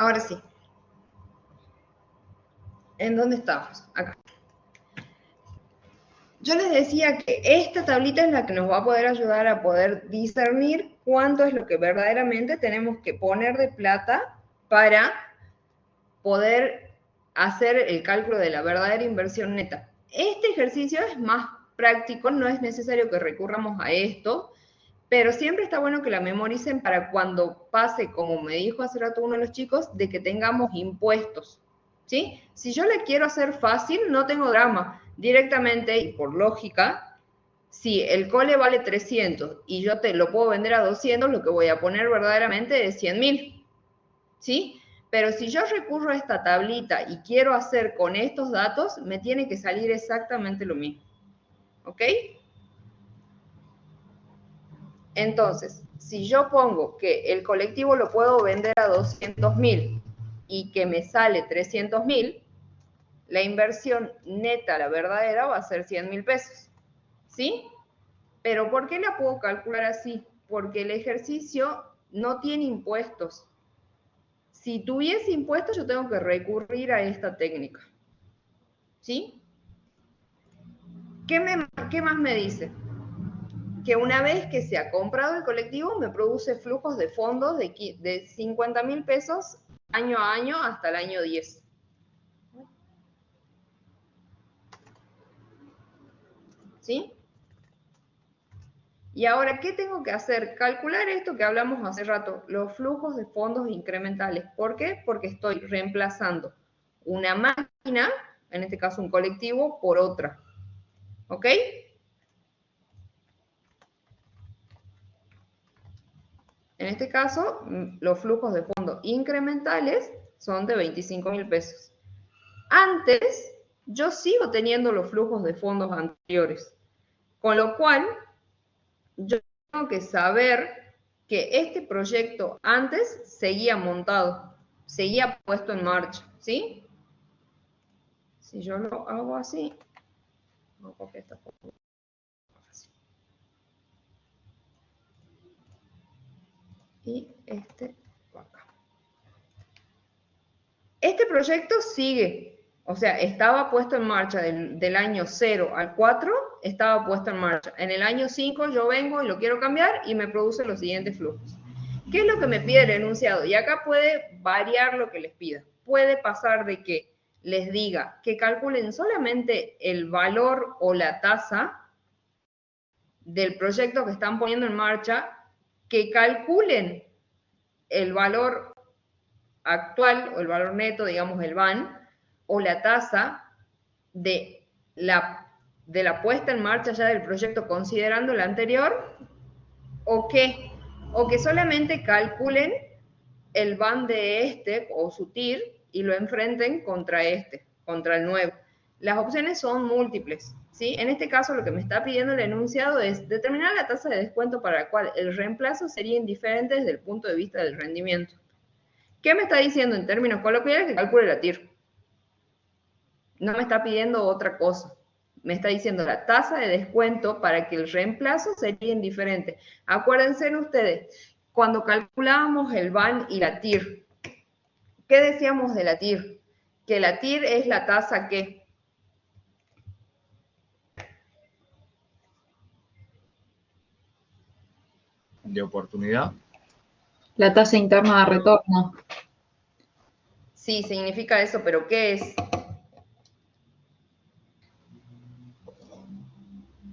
Ahora sí. ¿En dónde estamos? Acá. Yo les decía que esta tablita es la que nos va a poder ayudar a poder discernir cuánto es lo que verdaderamente tenemos que poner de plata para poder hacer el cálculo de la verdadera inversión neta. Este ejercicio es más práctico, no es necesario que recurramos a esto, pero siempre está bueno que la memoricen para cuando pase, como me dijo hace rato uno de los chicos, de que tengamos impuestos, ¿sí? Si yo le quiero hacer fácil, no tengo drama. Directamente, y por lógica, si el cole vale 300 y yo te lo puedo vender a 200, lo que voy a poner verdaderamente es 100.000, ¿sí? Pero si yo recurro a esta tablita y quiero hacer con estos datos, me tiene que salir exactamente lo mismo, ¿ok? Entonces, si yo pongo que el colectivo lo puedo vender a 200.000 y que me sale 300.000, la inversión neta, la verdadera, va a ser 100.000 pesos, ¿sí? Pero ¿por qué la puedo calcular así? Porque el ejercicio no tiene impuestos. Si tuviese impuestos, yo tengo que recurrir a esta técnica, ¿sí? ¿Qué más me dice? Que una vez que se ha comprado el colectivo, me produce flujos de fondos de 50.000 pesos año a año hasta el año 10. ¿Sí? Y ahora, ¿qué tengo que hacer? Calcular esto que hablamos hace rato, los flujos de fondos incrementales. ¿Por qué? Porque estoy reemplazando una máquina, en este caso un colectivo, por otra. ¿Ok? En este caso, los flujos de fondos incrementales son de 25.000 pesos. Antes, yo sigo teniendo los flujos de fondos anteriores, con lo cual yo tengo que saber que este proyecto antes seguía montado, seguía puesto en marcha, ¿sí? Si yo lo hago así, voy a copiar esta foto. Y este acá. Este proyecto sigue, o sea, estaba puesto en marcha del año 0 al 4, estaba puesto en marcha. En el año 5 yo vengo y lo quiero cambiar y me produce los siguientes flujos. ¿Qué es lo que me pide el enunciado? Y acá puede variar lo que les pida. Puede pasar de que les diga que calculen solamente el valor o la tasa del proyecto que están poniendo en marcha, que calculen el valor actual o el valor neto, digamos el VAN, o la tasa de la puesta en marcha ya del proyecto considerando la anterior, o que solamente calculen el VAN de este o su TIR y lo enfrenten contra este, contra el nuevo. Las opciones son múltiples, ¿sí? En este caso lo que me está pidiendo el enunciado es determinar la tasa de descuento para la cual el reemplazo sería indiferente desde el punto de vista del rendimiento. ¿Qué me está diciendo en términos coloquiales? Que calcule la TIR. No me está pidiendo otra cosa. Me está diciendo la tasa de descuento para que el reemplazo sería indiferente. Acuérdense ustedes, cuando calculábamos el VAN y la TIR, ¿qué decíamos de la TIR? Que la TIR es la tasa que... De oportunidad. La tasa interna de retorno. Sí, significa eso, pero ¿qué es?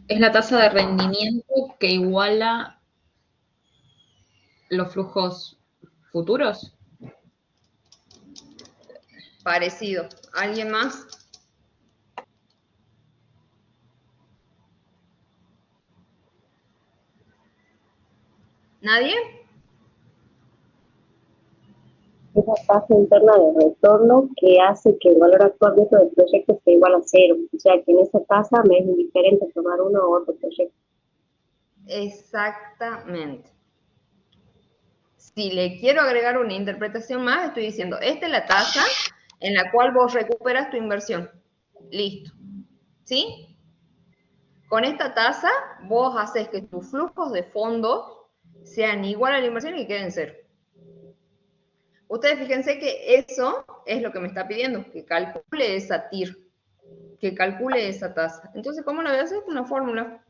Es la tasa de rendimiento que iguala los flujos futuros. Parecido. ¿Alguien más? ¿Nadie? Es la tasa interna de retorno que hace que el valor actual neto del proyecto sea igual a 0. O sea que en esa tasa me es indiferente tomar uno u otro proyecto. Exactamente. Si le quiero agregar una interpretación más, estoy diciendo, esta es la tasa en la cual vos recuperas tu inversión. Listo. ¿Sí? Con esta tasa, vos haces que tus flujos de fondos sean igual a la inversión y queden cero. Ustedes fíjense que eso es lo que me está pidiendo, que calcule esa TIR, que calcule esa tasa. Entonces, ¿cómo lo voy a hacer? Una fórmula.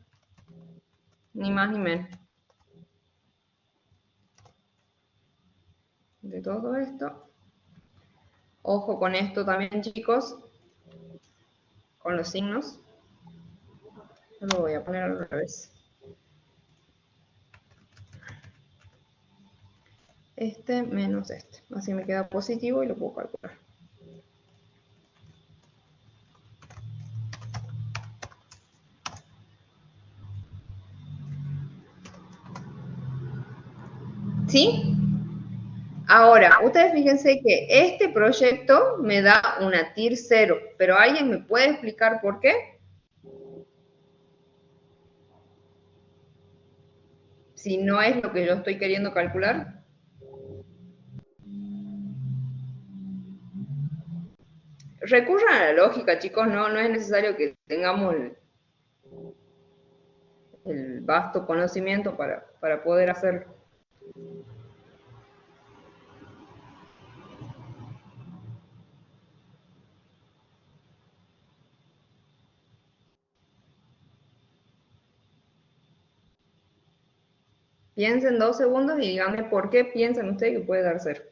Ni más ni menos. De todo esto. Ojo con esto también, chicos, con los signos. Yo lo voy a poner al revés. Este menos este. Así me queda positivo y lo puedo calcular. ¿Sí? Ahora, ustedes fíjense que este proyecto me da una TIR 0, pero ¿alguien me puede explicar por qué? Si no es lo que yo estoy queriendo calcular. recurran a la lógica, chicos, no es necesario que tengamos el vasto conocimiento para poder hacerlo. Piensen 2 segundos y díganme por qué piensan ustedes que puede dar 0.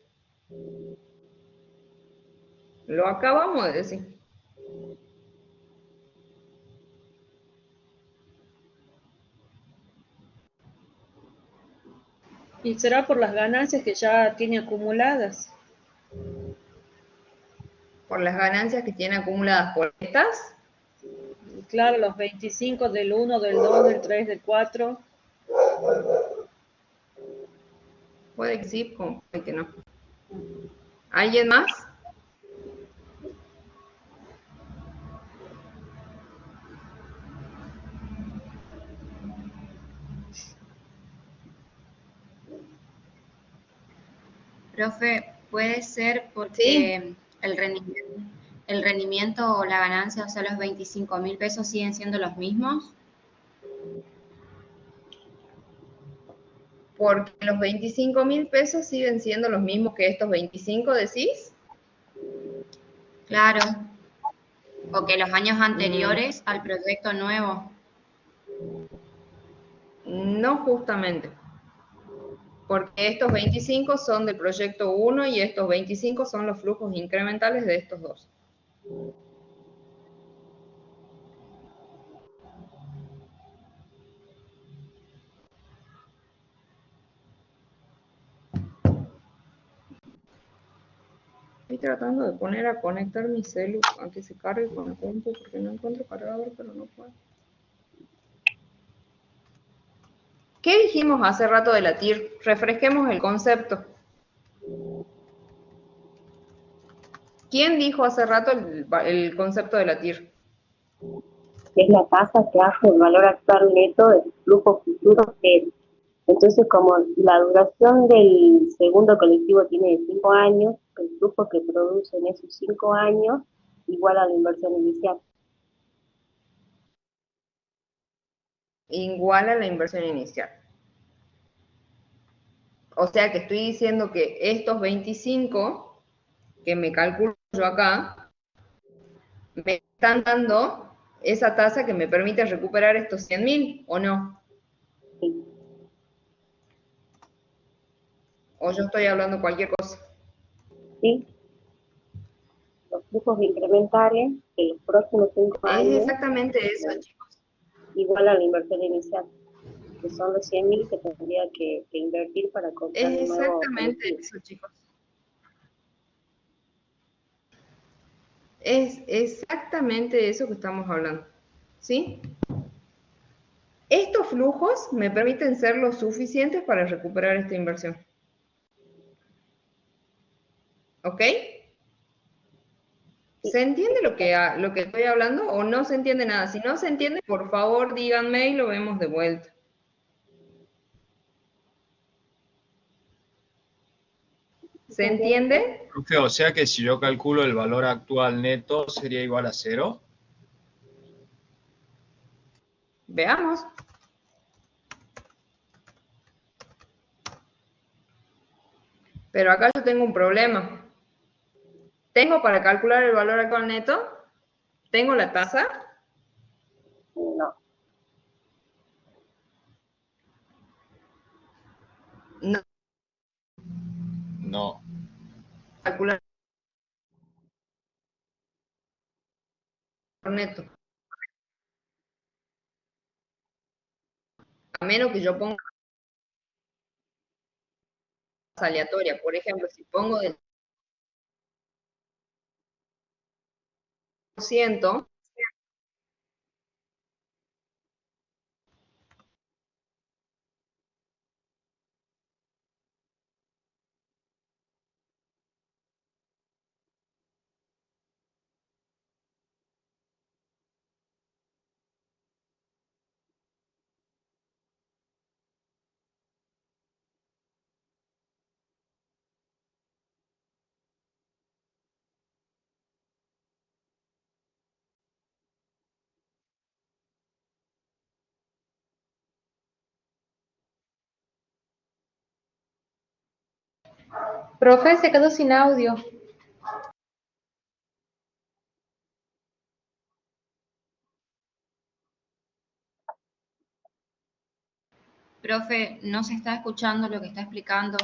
Lo acabamos de decir. Y será por las ganancias que ya tiene acumuladas. Por las ganancias que tiene acumuladas por estas. Claro, los 25 del 1, del 2, del 3, del 4. Puede que sí, como puede que no. ¿Alguien más? Profe, puede ser porque el rendimiento o la ganancia, o sea, los 25.000 pesos siguen siendo los mismos. Porque los 25.000 pesos siguen siendo los mismos que estos 25, ¿decís? Claro. O que los años anteriores al proyecto nuevo. No justamente. Porque estos 25 son del proyecto 1 y estos 25 son los flujos incrementales de estos dos. Estoy tratando de poner a conectar mi celu a que se cargue con el compu porque no encuentro cargador, pero no puedo. ¿Qué dijimos hace rato de la TIR? Refresquemos el concepto. ¿Quién dijo hace rato el concepto de la TIR? Es la tasa que hace el valor actual neto del flujo futuro cero. Entonces, como la duración del segundo colectivo tiene de 5 años, el flujo que produce en esos 5 años igual a la inversión inicial. Igual a la inversión inicial. O sea que estoy diciendo que estos 25 que me calculo yo acá, me están dando esa tasa que me permite recuperar estos 100.000, ¿o no? Sí. O yo estoy hablando cualquier cosa. ¿Sí? Los flujos incrementales en los próximos 5 años Es exactamente eso, chicos. igual a la inversión inicial, que son los 100.000 que tendría que invertir para comprar Es un nuevo exactamente colectivo. eso, chicos. Es exactamente eso que estamos hablando. ¿Sí? Estos flujos me permiten ser lo suficientes para recuperar esta inversión. ¿Ok? ¿Se entiende lo que estoy hablando o no se entiende nada? Si no se entiende, por favor díganme y lo vemos de vuelta. ¿Se entiende? O sea que si yo calculo el valor actual neto sería igual a 0. Veamos. Pero acá yo tengo un problema. ¿Tengo para calcular el valor actual neto? ¿Tengo la tasa? No. No. No. Calcular el valor neto. A menos que yo ponga aleatoria. Por ejemplo, si pongo del 100%, Profe, se quedó sin audio. Profe, no se está escuchando lo que está explicando.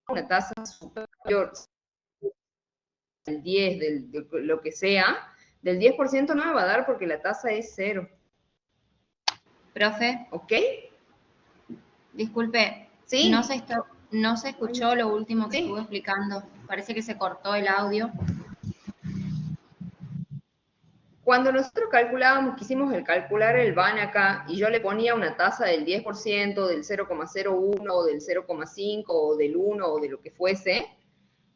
Una tasa superior del 10, de lo que sea, del 10% no me va a dar porque la tasa es 0. Profe, ¿Ok? disculpe, ¿Sí? no se escuchó lo último que Sí. estuvo explicando. Parece que se cortó el audio. Cuando nosotros calculábamos, quisimos calcular el VAN acá, y yo le ponía una tasa del 10%, del 0,01, del 0,5, o del 1, o de lo que fuese,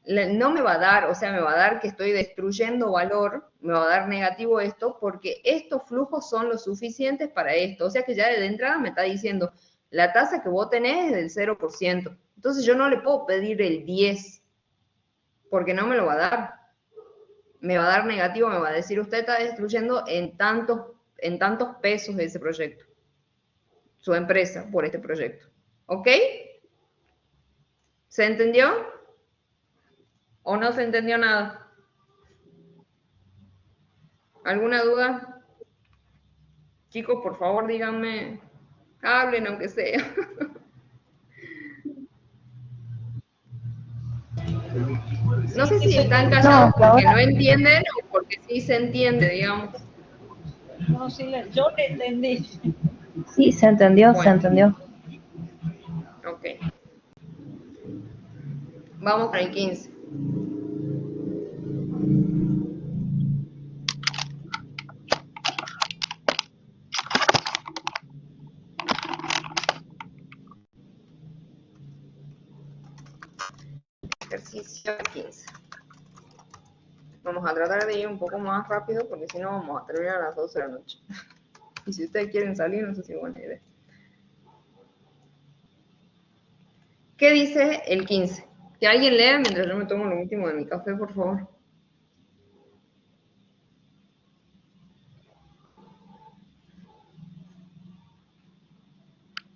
no me va a dar, o sea, me va a dar que estoy destruyendo valor, me va a dar negativo esto, porque estos flujos son lo suficientes para esto. O sea que ya de entrada me está diciendo, la tasa que vos tenés es del 0%. Entonces yo no le puedo pedir el 10, porque no me lo va a dar. Me va a dar negativo, me va a decir, usted está destruyendo en tantos pesos ese proyecto, su empresa, por este proyecto. ¿Ok? ¿Se entendió? ¿O no se entendió nada? ¿Alguna duda? Chicos, por favor, díganme, hablen aunque sea. No sé si están callados porque no entienden o porque sí se entiende, digamos. No, sí, yo le entendí. Sí, se entendió, Bueno. se entendió. Ok. Vamos con el 15. Ejercicio 15. Vamos a tratar de ir un poco más rápido porque si no vamos a terminar a las 12 de la noche. Y si ustedes quieren salir, no sé si es buena idea. ¿Qué dice el 15? Que alguien lea mientras yo me tomo lo último de mi café, por favor.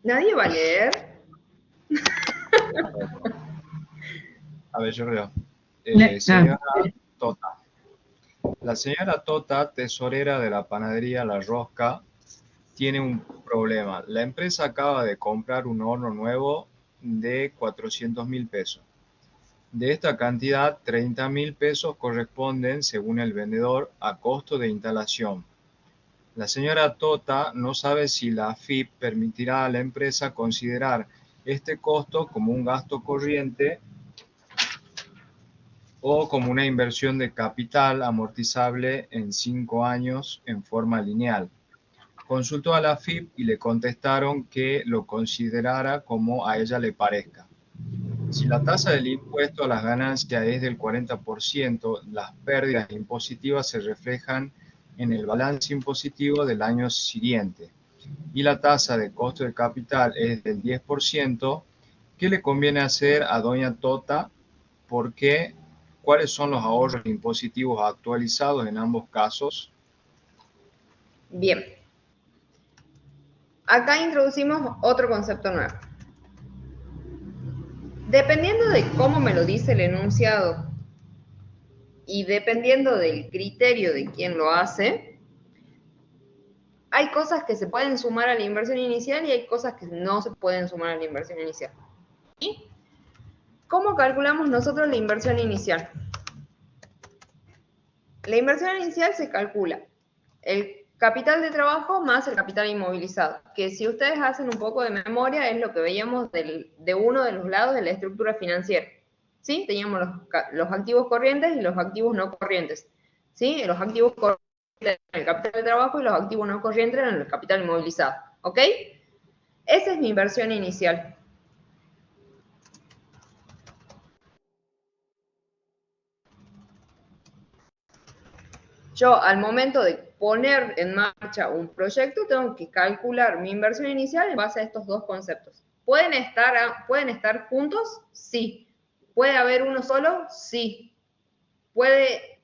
¿Nadie va a leer? A ver, yo leo. Señora Tota. La señora Tota, tesorera de la panadería La Rosca, tiene un problema. La empresa acaba de comprar un horno nuevo de 400.000 pesos. De esta cantidad, 30.000 pesos corresponden, según el vendedor, a costo de instalación. La señora Tota no sabe si la AFIP permitirá a la empresa considerar este costo como un gasto corriente o como una inversión de capital amortizable en 5 años en forma lineal. Consultó a la AFIP y le contestaron que lo considerara como a ella le parezca. Si la tasa del impuesto a las ganancias es del 40%, las pérdidas impositivas se reflejan en el balance impositivo del año siguiente y la tasa de costo de capital es del 10%, ¿qué le conviene hacer a doña Tota? Porque ¿cuáles son los ahorros impositivos actualizados en ambos casos? Bien. Acá introducimos otro concepto nuevo. Dependiendo de cómo me lo dice el enunciado y dependiendo del criterio de quién lo hace, hay cosas que se pueden sumar a la inversión inicial y hay cosas que no se pueden sumar a la inversión inicial. ¿Y cómo calculamos nosotros la inversión inicial? La inversión inicial se calcula el capital de trabajo más el capital inmovilizado, que si ustedes hacen un poco de memoria es lo que veíamos de uno de los lados de la estructura financiera. ¿Sí? Teníamos los activos corrientes y los activos no corrientes. ¿Sí? Los activos corrientes eran el capital de trabajo y los activos no corrientes eran el capital inmovilizado. ¿Ok? Esa es mi inversión inicial. Yo, al momento de poner en marcha un proyecto, tengo que calcular mi inversión inicial en base a estos dos conceptos. ¿Pueden estar juntos? Sí. ¿Puede haber uno solo? Sí. ¿Puede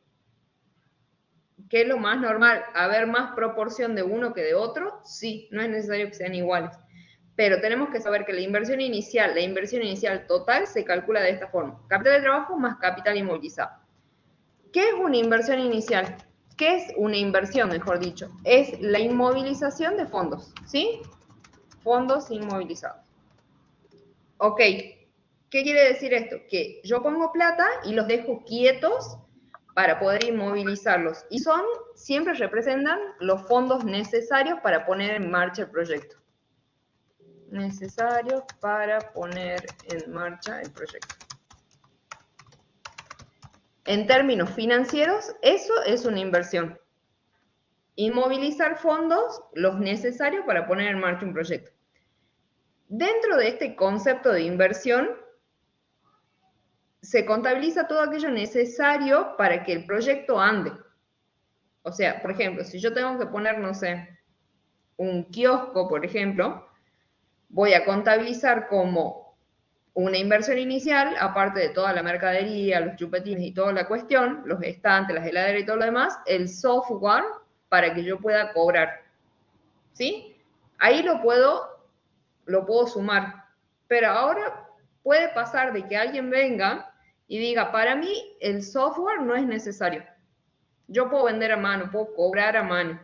¿Qué es lo más normal? ¿Haber más proporción de uno que de otro? Sí, no es necesario que sean iguales. Pero tenemos que saber que la inversión inicial total se calcula de esta forma. Capital de trabajo más capital inmovilizado. ¿Qué es una inversión inicial? ¿Qué es una inversión, mejor dicho? Es la inmovilización de fondos, ¿sí? Fondos inmovilizados. Ok, ¿qué quiere decir esto? Que yo pongo plata y los dejo quietos para poder inmovilizarlos. Y siempre representan los fondos necesarios para poner en marcha el proyecto. Necesarios para poner en marcha el proyecto. En términos financieros, eso es una inversión. Inmovilizar fondos, los necesarios para poner en marcha un proyecto. Dentro de este concepto de inversión, se contabiliza todo aquello necesario para que el proyecto ande. O sea, por ejemplo, si yo tengo que poner, no sé, un kiosco, por ejemplo, voy a contabilizar como una inversión inicial, aparte de toda la mercadería, los chupetines y toda la cuestión, los estantes, las heladeras y todo lo demás, el software para que yo pueda cobrar. ¿Sí? Ahí lo puedo sumar. Pero ahora puede pasar de que alguien venga y diga, para mí el software no es necesario. Yo puedo vender a mano, puedo cobrar a mano.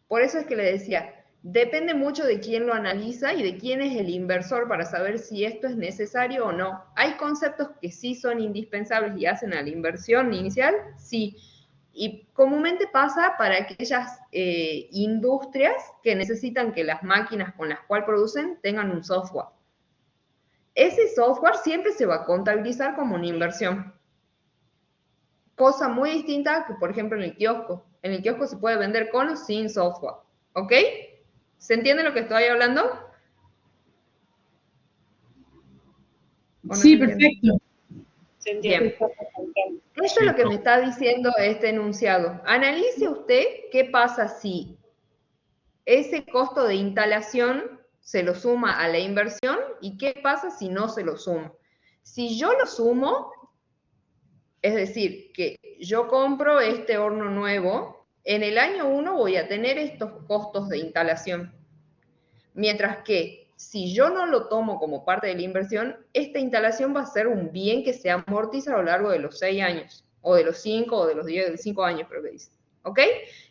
Por eso es que le decía, depende mucho de quién lo analiza y de quién es el inversor para saber si esto es necesario o no. Hay conceptos que sí son indispensables y hacen a la inversión inicial, sí. Y comúnmente pasa para aquellas industrias que necesitan que las máquinas con las cuales producen tengan un software. Ese software siempre se va a contabilizar como una inversión. Cosa muy distinta que, por ejemplo, en el kiosco. En el kiosco se puede vender con o sin software. ¿Ok? ¿Se entiende lo que estoy hablando? No sí, perfecto. Se entiende. Bien. Esto es lo que me está diciendo este enunciado. Analice usted qué pasa si ese costo de instalación se lo suma a la inversión y qué pasa si no se lo suma. Si yo lo sumo, es decir, que yo compro este horno nuevo, en el año 1 voy a tener estos costos de instalación. Mientras que si yo no lo tomo como parte de la inversión, esta instalación va a ser un bien que se amortiza a lo largo de los 6 años, o de los 5, o de los 10, de 5 años, creo que dice. ¿Ok?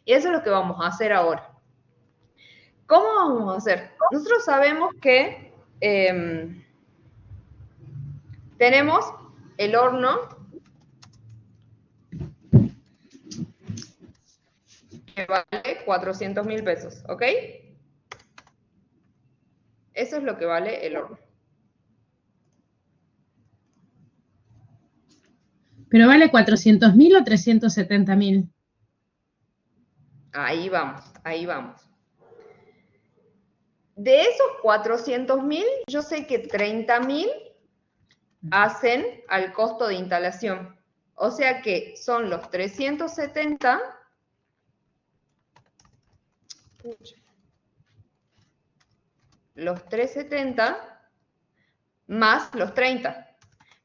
Y eso es lo que vamos a hacer ahora. ¿Cómo vamos a hacer? Nosotros sabemos que tenemos el horno que vale 400.000 pesos, ¿ok? Eso es lo que vale el horno. ¿Pero vale 400.000 o 370.000? Ahí vamos, ahí vamos. De esos 400.000, yo sé que 30.000 hacen al costo de instalación. O sea que son los 370 más los 30.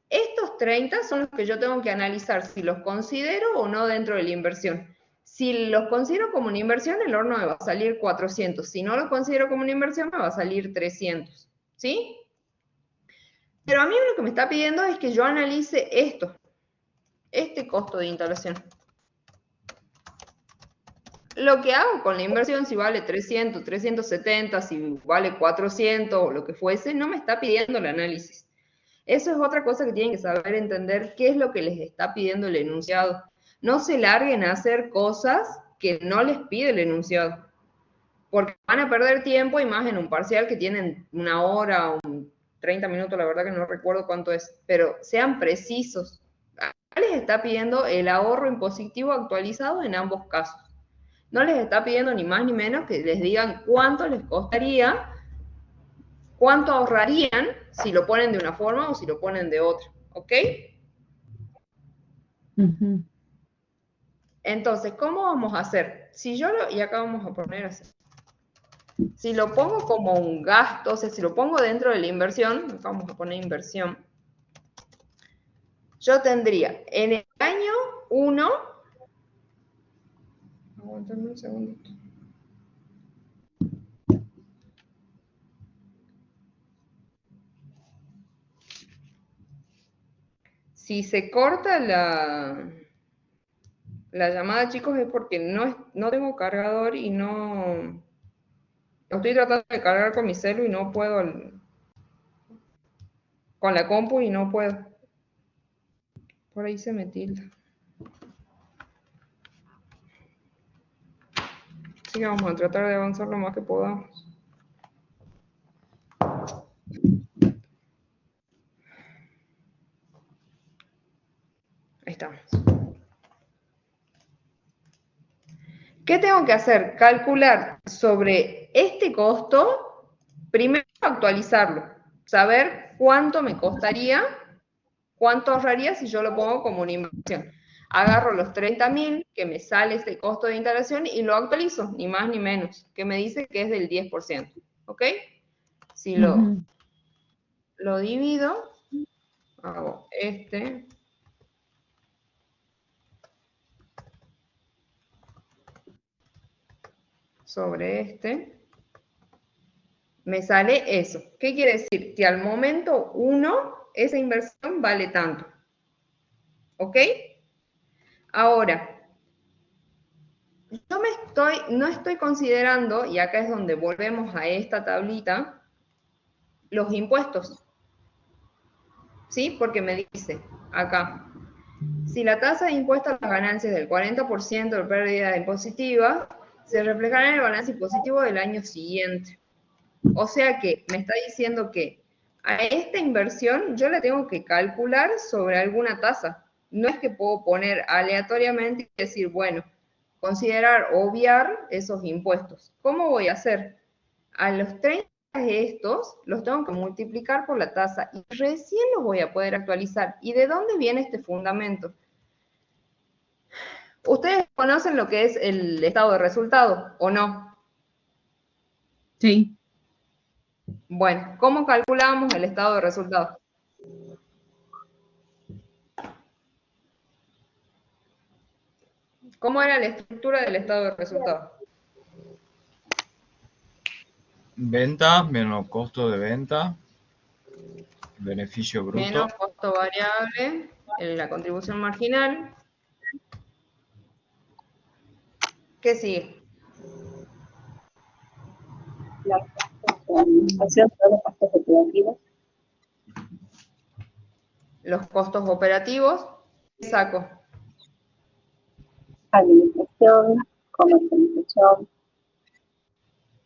Estos 30 son los que yo tengo que analizar si los considero o no dentro de la inversión. Si los considero como una inversión, el horno me va a salir 400. Si no lo considero como una inversión, me va a salir 300. ¿Sí? Pero a mí lo que me está pidiendo es que yo analice esto. Este costo de instalación. Lo que hago con la inversión, si vale 300, 370, si vale 400 o lo que fuese, no me está pidiendo el análisis. Eso es otra cosa que tienen que saber entender, qué es lo que les está pidiendo el enunciado. No se larguen a hacer cosas que no les pide el enunciado, porque van a perder tiempo y más en un parcial que tienen 1 hora o 30 minutos, la verdad que no recuerdo cuánto es, pero sean precisos. Les está pidiendo el ahorro impositivo actualizado en ambos casos. No les está pidiendo ni más ni menos que les digan cuánto les costaría, cuánto ahorrarían si lo ponen de una forma o si lo ponen de otra, ¿ok? Uh-huh. Entonces, ¿cómo vamos a hacer? Si yo y acá vamos a poner así. Si lo pongo como un gasto, o sea, si lo pongo dentro de la inversión, acá vamos a poner inversión, yo tendría en el año 1 Aguántame un segundito. Si se corta la llamada, chicos, es porque no tengo cargador y no estoy tratando de cargar con mi celu y no puedo, con la compu y no puedo. Por ahí se me tilda. Así que vamos a tratar de avanzar lo más que podamos. Ahí estamos. ¿Qué tengo que hacer? Calcular sobre este costo, primero actualizarlo, saber cuánto me costaría, cuánto ahorraría si yo lo pongo como una inversión. Agarro los 30.000 que me sale este costo de instalación y lo actualizo, ni más ni menos, que me dice que es del 10%, ¿ok? Si lo divido, hago este sobre este, me sale eso. ¿Qué quiere decir? Que al momento 1, esa inversión vale tanto. ¿Ok? Ahora, yo no estoy considerando, y acá es donde volvemos a esta tablita, los impuestos. ¿Sí? Porque me dice acá, si la tasa de impuesto a las ganancias del 40% de pérdida impositiva, se reflejará en el balance impositivo del año siguiente. O sea que me está diciendo que a esta inversión yo la tengo que calcular sobre alguna tasa. No es que puedo poner aleatoriamente y decir, bueno, considerar obviar esos impuestos. ¿Cómo voy a hacer? A los 30 de estos los tengo que multiplicar por la tasa y recién los voy a poder actualizar. ¿Y de dónde viene este fundamento? ¿Ustedes conocen lo que es el estado de resultado o no? Sí. Bueno, ¿cómo calculamos el estado de resultado? ¿Cómo era la estructura del estado de resultado? Venta menos costo de venta, beneficio bruto. Menos costo variable, la contribución marginal. ¿Qué sigue? La administración de los gastos operativos. Los costos operativos. ¿Qué saco? Administración, comercialización,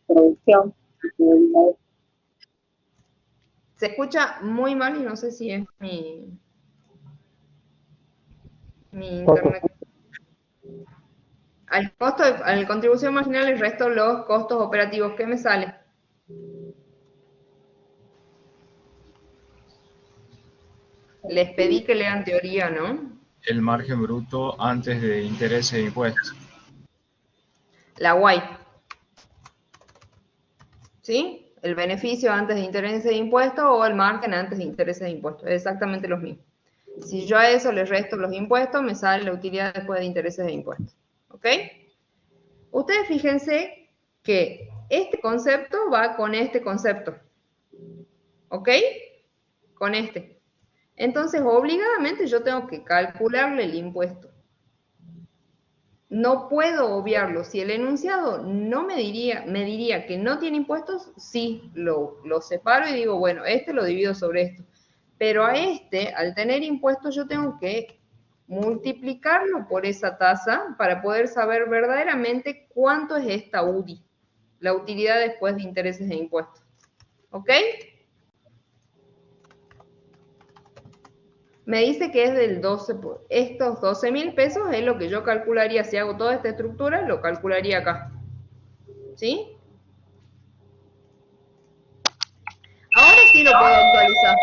producción, actividades. Se escucha muy mal y no sé si es mi internet. A la contribución marginal les resto los costos operativos. ¿Qué me sale? Les pedí que lean teoría, ¿no? El margen bruto antes de intereses e impuestos. La Y. ¿Sí? El beneficio antes de intereses e impuestos o el margen antes de intereses e impuestos. Es exactamente lo mismo. Si yo a eso le resto los impuestos, me sale la utilidad después de intereses e impuestos. ¿Ok? Ustedes fíjense que este concepto va con este concepto. ¿Ok? Con este. Entonces, obligadamente yo tengo que calcularle el impuesto. No puedo obviarlo. Si el enunciado no me diría que no tiene impuestos, sí, lo separo y digo, bueno, este lo divido sobre esto. Pero a este, al tener impuestos, yo tengo que multiplicarlo por esa tasa para poder saber verdaderamente cuánto es esta UDI, la utilidad después de intereses e impuestos. ¿Ok? Me dice que es del 12, estos 12.000 pesos es lo que yo calcularía, si hago toda esta estructura, lo calcularía acá. ¿Sí? Ahora sí lo puedo actualizar.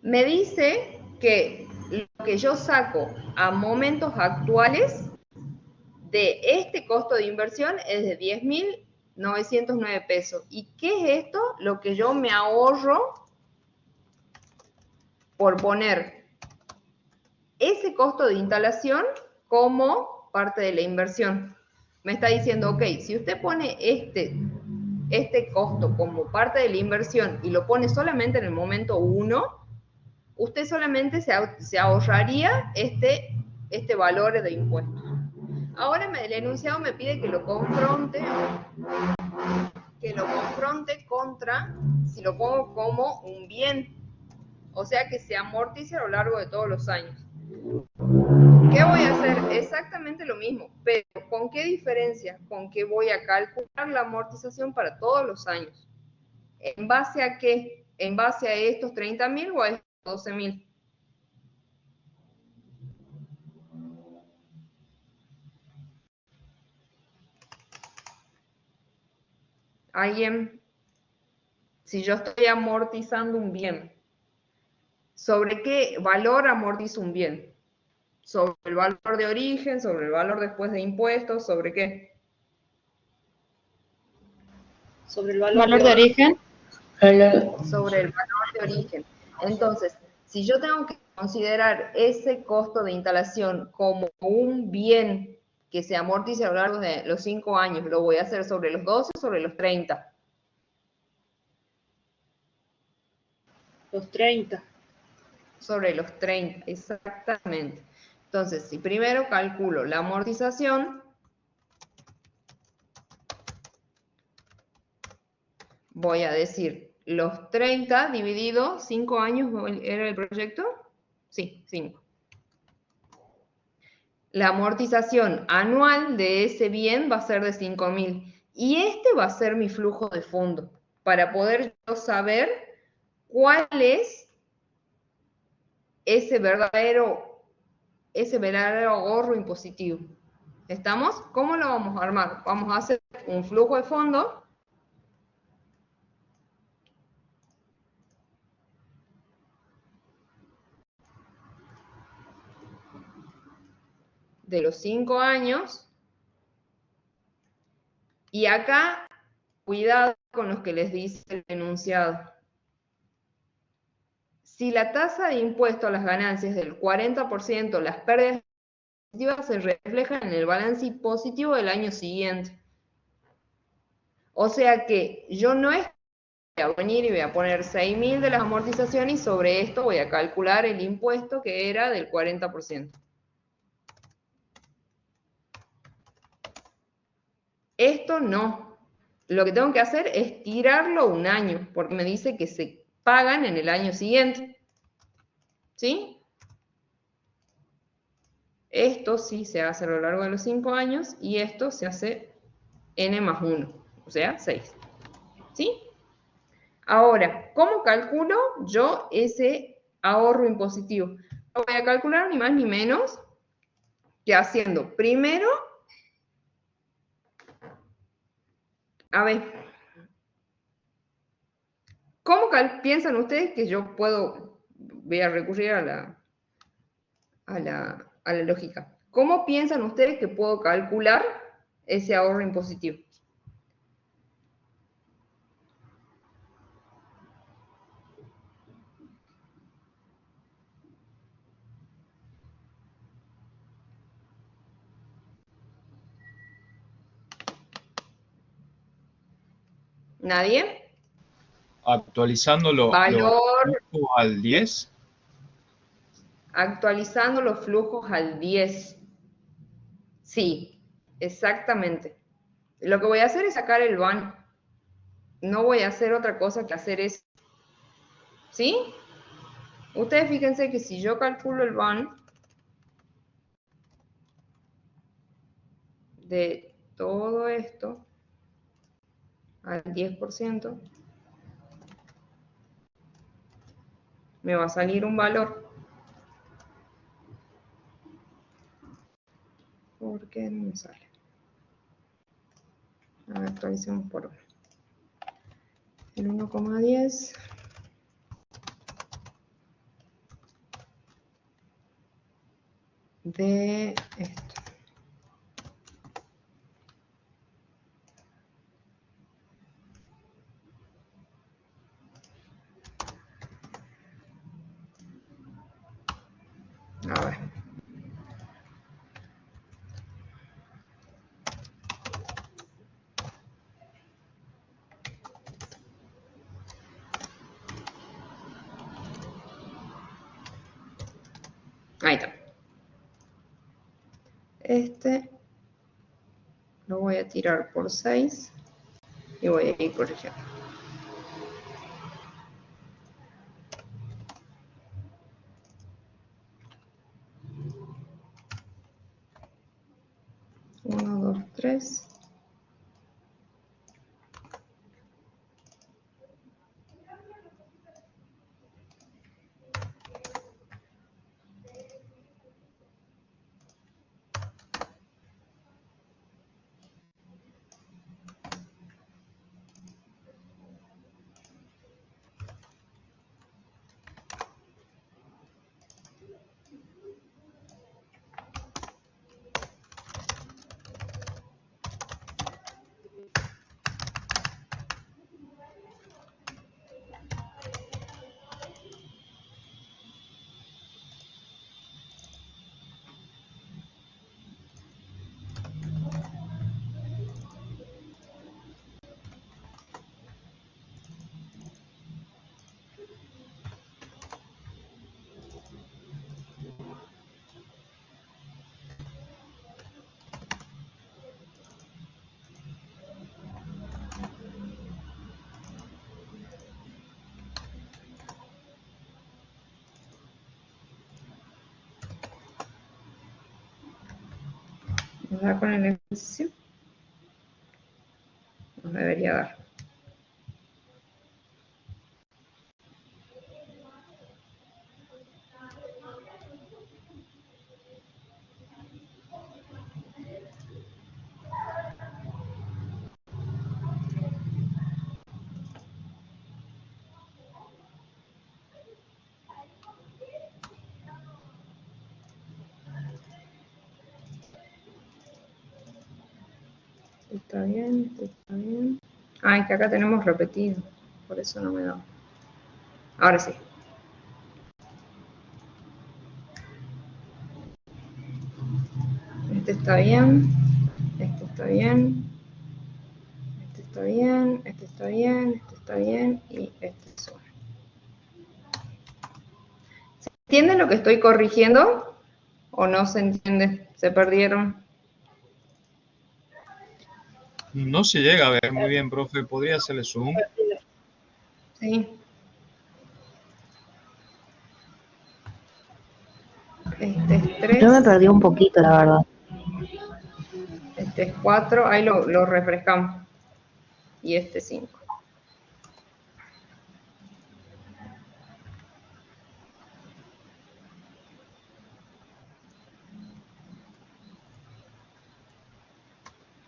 Me dice que lo que yo saco a momentos actuales de este costo de inversión es de 10.909 pesos. ¿Y qué es esto? Lo que yo me ahorro por poner ese costo de instalación como parte de la inversión. Me está diciendo, ok, si usted pone este costo como parte de la inversión y lo pone solamente en el momento 1, usted solamente se ahorraría este valor de impuestos. Ahora el enunciado me pide que lo confronte contra si lo pongo como un bien, o sea que se amortice a lo largo de todos los años. ¿Qué voy a hacer? Exactamente lo mismo, pero ¿con qué diferencia? Con que voy a calcular la amortización para todos los años. ¿En base a qué? ¿En base a estos 30.000 o a estos 12.000? ¿Alguien? Si yo estoy amortizando un bien, ¿sobre qué valor amortizo un bien? ¿Sobre el valor de origen? ¿Sobre el valor después de impuestos? ¿Sobre qué? Sobre el valor de origen. Sobre el valor de origen. Entonces, si yo tengo que considerar ese costo de instalación como un bien que se amortice a lo largo de los 5 años, ¿lo voy a hacer sobre los 12 o sobre los 30? Los 30. Sobre los 30, exactamente. Entonces, si primero calculo la amortización, voy a decir los 30 dividido 5 años, ¿era el proyecto? Sí, 5. La amortización anual de ese bien va a ser de 5.000. Y este va a ser mi flujo de fondo, para poder yo saber cuál es ese verdadero ahorro impositivo. ¿Estamos? ¿Cómo lo vamos a armar? Vamos a hacer un flujo de fondo de los 5 años. Y acá, cuidado con los que les dice el enunciado. Si la tasa de impuesto a las ganancias es del 40%, las pérdidas positivas se reflejan en el balance positivo del año siguiente. O sea que yo no es que voy a venir y voy a poner 6.000 de las amortizaciones y sobre esto voy a calcular el impuesto que era del 40%. Esto no. Lo que tengo que hacer es tirarlo un año, porque me dice que se pagan en el año siguiente. ¿Sí? Esto sí se hace a lo largo de los 5 años y esto se hace n más 1, o sea, 6. ¿Sí? Ahora, ¿cómo calculo yo ese ahorro impositivo? Lo voy a calcular ni más ni menos que haciendo primero, a ver, ¿cómo piensan ustedes que yo voy a recurrir a la lógica? ¿Cómo piensan ustedes que puedo calcular ese ahorro impositivo? ¿Nadie? Actualizando los Valor, flujos al 10. actualizando los flujos al 10. Sí, exactamente. Lo que voy a hacer es sacar el BAN. No voy a hacer otra cosa que hacer eso. ¿Sí? Ustedes fíjense que si yo calculo el BAN de todo esto al 10%, me va a salir un valor. ¿Por qué no me sale? A ver, actualicemos por 1. El 1,10 de esto. A ver. Ahí está. Este lo voy a tirar por 6 y voy a ir corrigiendo. Uno, dos, tres. ¿Nos da con el ejercicio? Nos debería dar. Está bien, está bien. Ah, es que acá tenemos repetido, por eso no me da. Ahora sí. Este está bien, este está bien, este está bien, este está bien, este está bien y este es uno. ¿Se entiende lo que estoy corrigiendo o no se entiende? ¿Se perdieron? No se llega a ver muy bien, profe. ¿Podría hacerle zoom? Sí. Este es 3. Yo me perdí un poquito, la verdad. Este es 4. Ahí lo refrescamos. Y este es 5.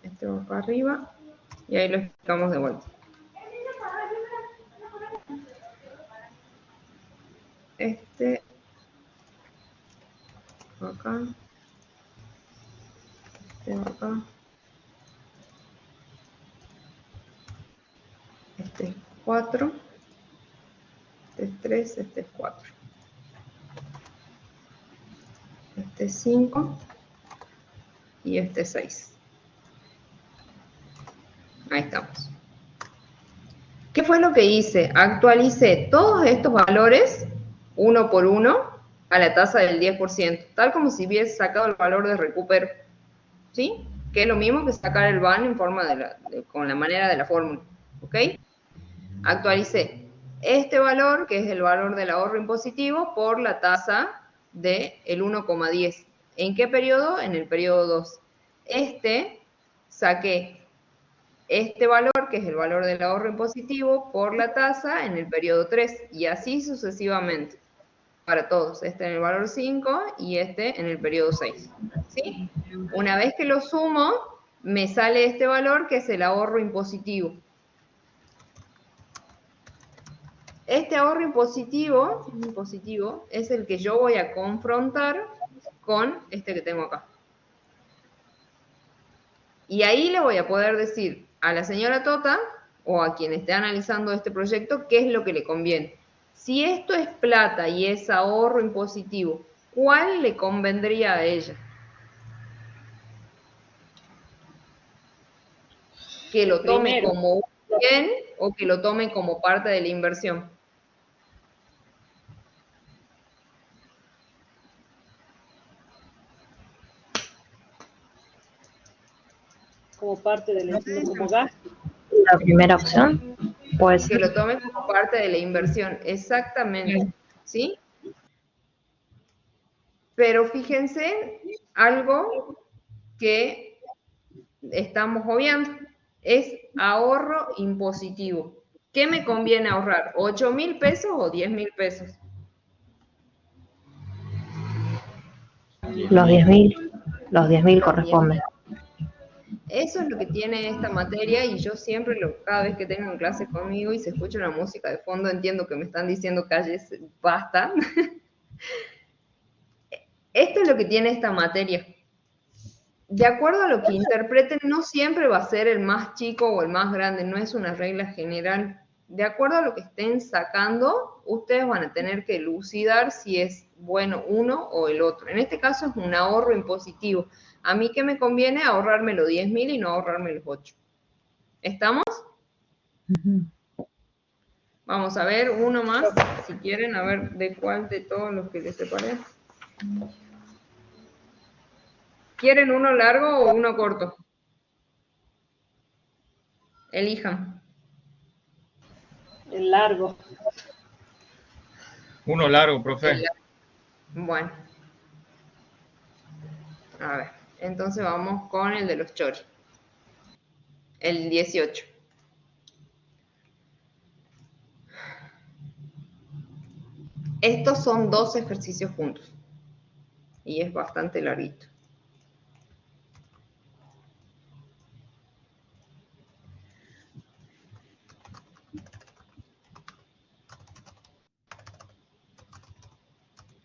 Este va para arriba. Y ahí lo explicamos de vuelta. Este va acá. Este va acá. Este es 4. Este es 3. Este es 4. Este es 5. Y este es 6. Ahí estamos. ¿Qué fue lo que hice? Actualicé todos estos valores, uno por uno, a la tasa del 10%, tal como si hubiese sacado el valor de recupero, ¿sí? Que es lo mismo que sacar el VAN en forma con la manera de la fórmula, ¿ok? Actualicé este valor, que es el valor del ahorro impositivo, por la tasa del 1,10. ¿En qué periodo? En el periodo 2. Saqué este valor, que es el valor del ahorro impositivo, por la tasa en el periodo 3, y así sucesivamente, para todos. Este en el valor 5 y este en el periodo 6. ¿Sí? Una vez que lo sumo, me sale este valor, que es el ahorro impositivo. Este ahorro impositivo es el que yo voy a confrontar con este que tengo acá. Y ahí le voy a poder decir a la señora Tota o a quien esté analizando este proyecto qué es lo que le conviene. Si esto es plata y es ahorro impositivo, ¿cuál le convendría a ella? ¿Que lo tome Primero. como un bien o que lo tome como parte de la inversión? Como parte del como gasto. La primera opción, pues. Que lo tome como parte de la inversión, exactamente, ¿sí? Pero fíjense algo que estamos obviando, es ahorro impositivo. ¿Qué me conviene ahorrar? ¿8.000 pesos o 10.000 pesos? Los 10.000 corresponden. Eso es lo que tiene esta materia y yo siempre, cada vez que tengo en clase conmigo y se escucha una música de fondo, entiendo que me están diciendo calles, basta. Esto es lo que tiene esta materia. De acuerdo a lo que interpreten, no siempre va a ser el más chico o el más grande, no es una regla general. De acuerdo a lo que estén sacando, ustedes van a tener que elucidar si es bueno uno o el otro. En este caso es un ahorro impositivo. A mí que me conviene ahorrarme los 10.000 y no ahorrarme los 8. ¿Estamos? Vamos a ver uno más, si quieren, a ver de cuál de todos los que les separé. ¿Quieren uno largo o uno corto? Elijan. El largo. Uno largo, profe. Bueno. A ver, entonces vamos con el de los choris. El 18. Estos son 2 ejercicios juntos. Y es bastante larguito.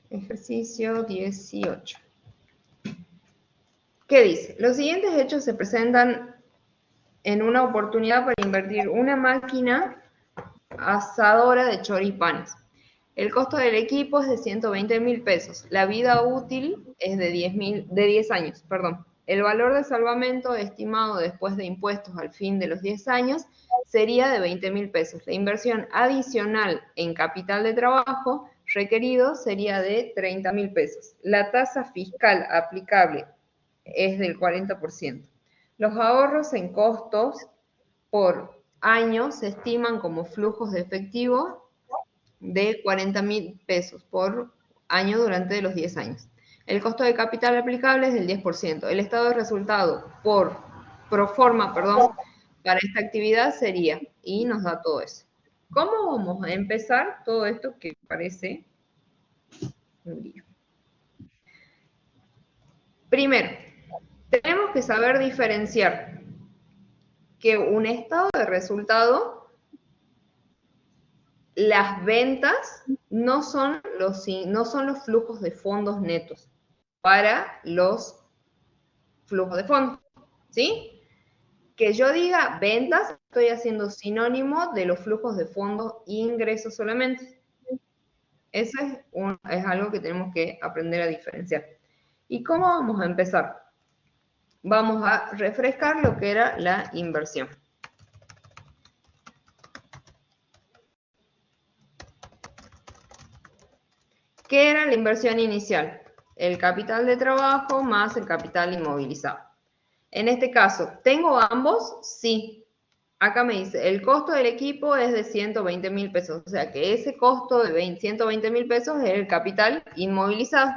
Ejercicio 18. ¿Qué dice? Los siguientes hechos se presentan en una oportunidad para invertir una máquina asadora de choripanes. El costo del equipo es de 120.000 pesos. La vida útil es de 10 años. El valor de salvamento estimado después de impuestos al fin de los 10 años sería de 20.000 pesos. La inversión adicional en capital de trabajo requerido sería de 30.000 pesos. La tasa fiscal aplicable es del 40%. Los ahorros en costos por año se estiman como flujos de efectivo de 40.000 pesos por año durante los 10 años. El costo de capital aplicable es del 10%. El estado de resultado pro forma, para esta actividad sería, y nos da todo eso. ¿Cómo vamos a empezar todo esto que parece un lío? Primero, tenemos que saber diferenciar que un estado de resultado, las ventas no son los flujos de fondos netos para los flujos de fondos, ¿sí? Que yo diga ventas, estoy haciendo sinónimo de los flujos de fondos e ingresos solamente. Eso es algo que tenemos que aprender a diferenciar. ¿Y cómo vamos a empezar? Vamos a refrescar lo que era la inversión. ¿Qué era la inversión inicial? El capital de trabajo más el capital inmovilizado. En este caso, ¿tengo ambos? Sí. Acá me dice, el costo del equipo es de 120.000 pesos. O sea que ese costo de 120.000 pesos es el capital inmovilizado.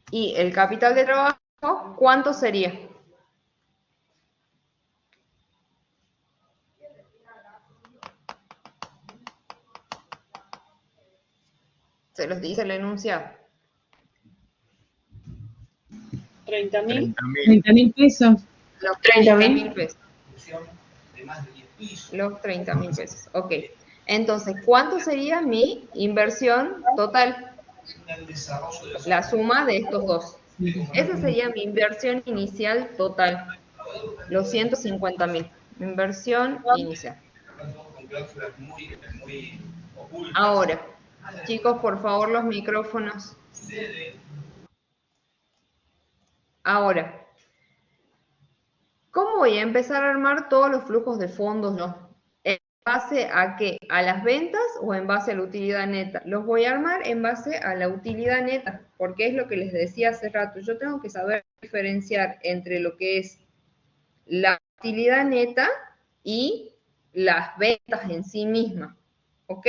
Y el capital de trabajo, ¿cuánto sería? Se los dice el enunciado. 30.000. 30.000 pesos. Los 30.000 pesos. Los 30.000 pesos. Ok. Entonces, ¿cuánto sería mi inversión total? La suma de estos dos. Esa sería mi inversión inicial total, los 150.000. Mi inversión inicial. Ahora, chicos, por favor, los micrófonos. Ahora, ¿cómo voy a empezar a armar todos los flujos de fondos? ¿En base a qué? ¿A las ventas o en base a la utilidad neta? Los voy a armar en base a la utilidad neta, porque es lo que les decía hace rato. Yo tengo que saber diferenciar entre lo que es la utilidad neta y las ventas en sí mismas. ¿Ok?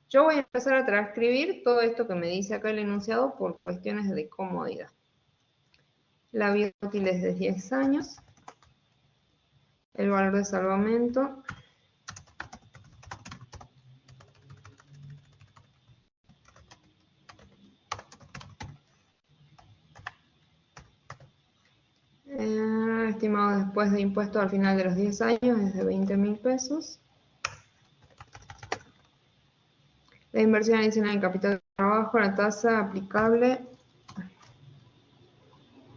Yo voy a empezar a transcribir todo esto que me dice acá el enunciado por cuestiones de comodidad. La vida útil es de 10 años. El valor de salvamento estimado después de impuestos al final de los 10 años es de 20.000 pesos. La inversión adicional en capital de trabajo, la tasa aplicable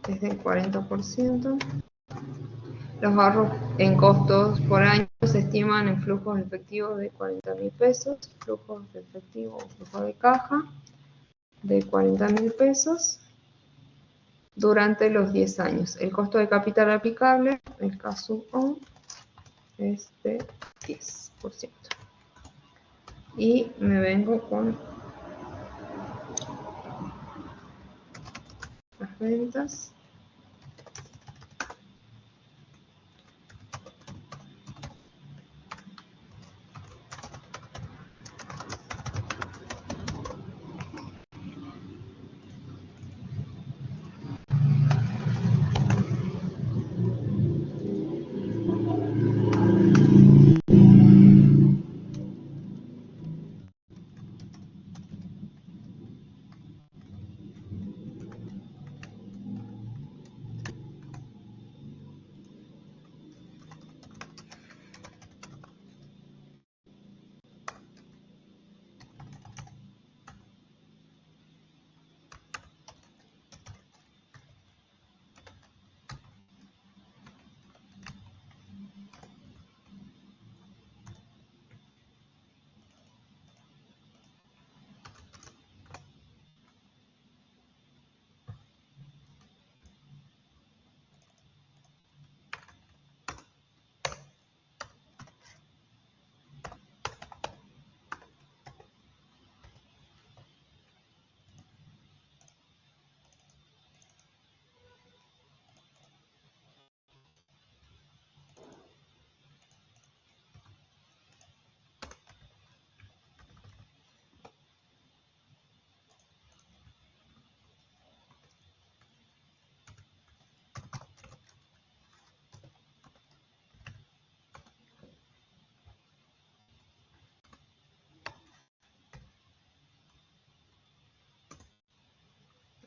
es del 40%. Los ahorros en costos por año se estiman en flujos efectivos de 40.000 pesos, flujos de efectivo o flujo de caja de 40.000 pesos durante los 10 años. El costo de capital aplicable, el caso O, es de 10%. Y me vengo con las ventas.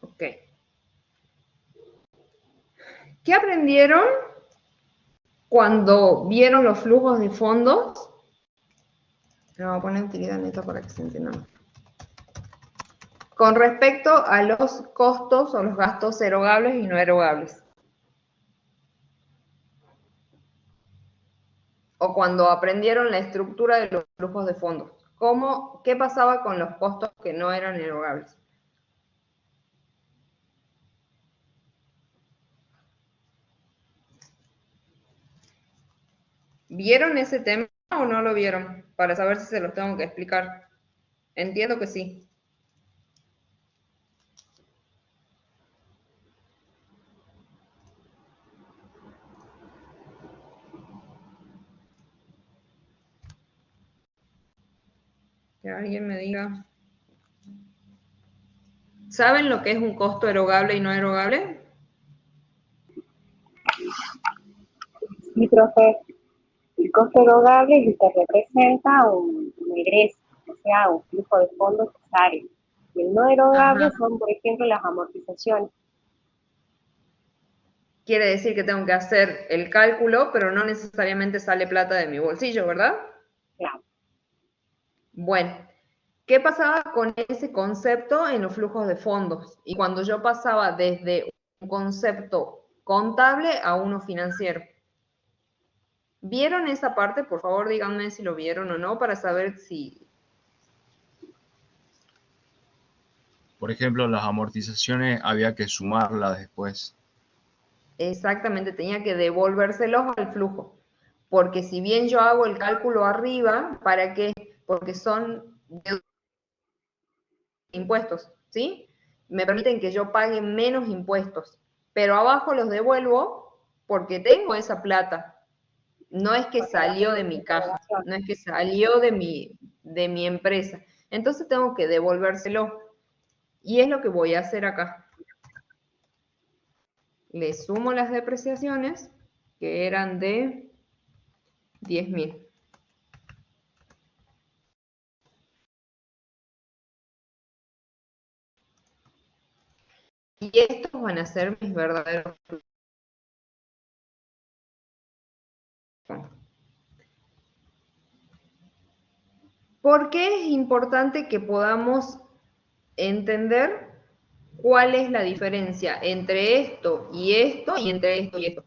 Ok. ¿Qué aprendieron cuando vieron los flujos de fondos? Le voy a poner utilidad neta para que se entienda más. Con respecto a los costos o los gastos erogables y no erogables. O cuando aprendieron la estructura de los flujos de fondos. ¿Qué pasaba con los costos que no eran erogables? ¿Vieron ese tema o no lo vieron? Para saber si se los tengo que explicar. Entiendo que sí. Que alguien me diga. ¿Saben lo que es un costo erogable y no erogable? Sí, profe. El costo erogable es el que representa un egreso, o sea, un flujo de fondos que sale. Y el no erogable son, por ejemplo, las amortizaciones. Quiere decir que tengo que hacer el cálculo, pero no necesariamente sale plata de mi bolsillo, ¿verdad? Claro. Bueno, ¿Qué pasaba con ese concepto en los flujos de fondos? Y cuando yo pasaba desde un concepto contable a uno financiero. ¿Vieron esa parte? Por favor, díganme si lo vieron o no para saber si... Por ejemplo, las amortizaciones había que sumarlas después. Exactamente, tenía que devolvérselos al flujo. Porque si bien yo hago el cálculo arriba, ¿para qué? Porque son impuestos, ¿sí? Me permiten que yo pague menos impuestos. Pero abajo los devuelvo porque tengo esa plata. No es que salió de mi caja, no es que salió de mi empresa. Entonces tengo que devolvérselo. Y es lo que voy a hacer acá. Le sumo las depreciaciones, que eran de 10.000. Y estos van a ser mis verdaderos flujos. ¿Por qué es importante que podamos entender cuál es la diferencia entre esto y esto y entre esto y esto?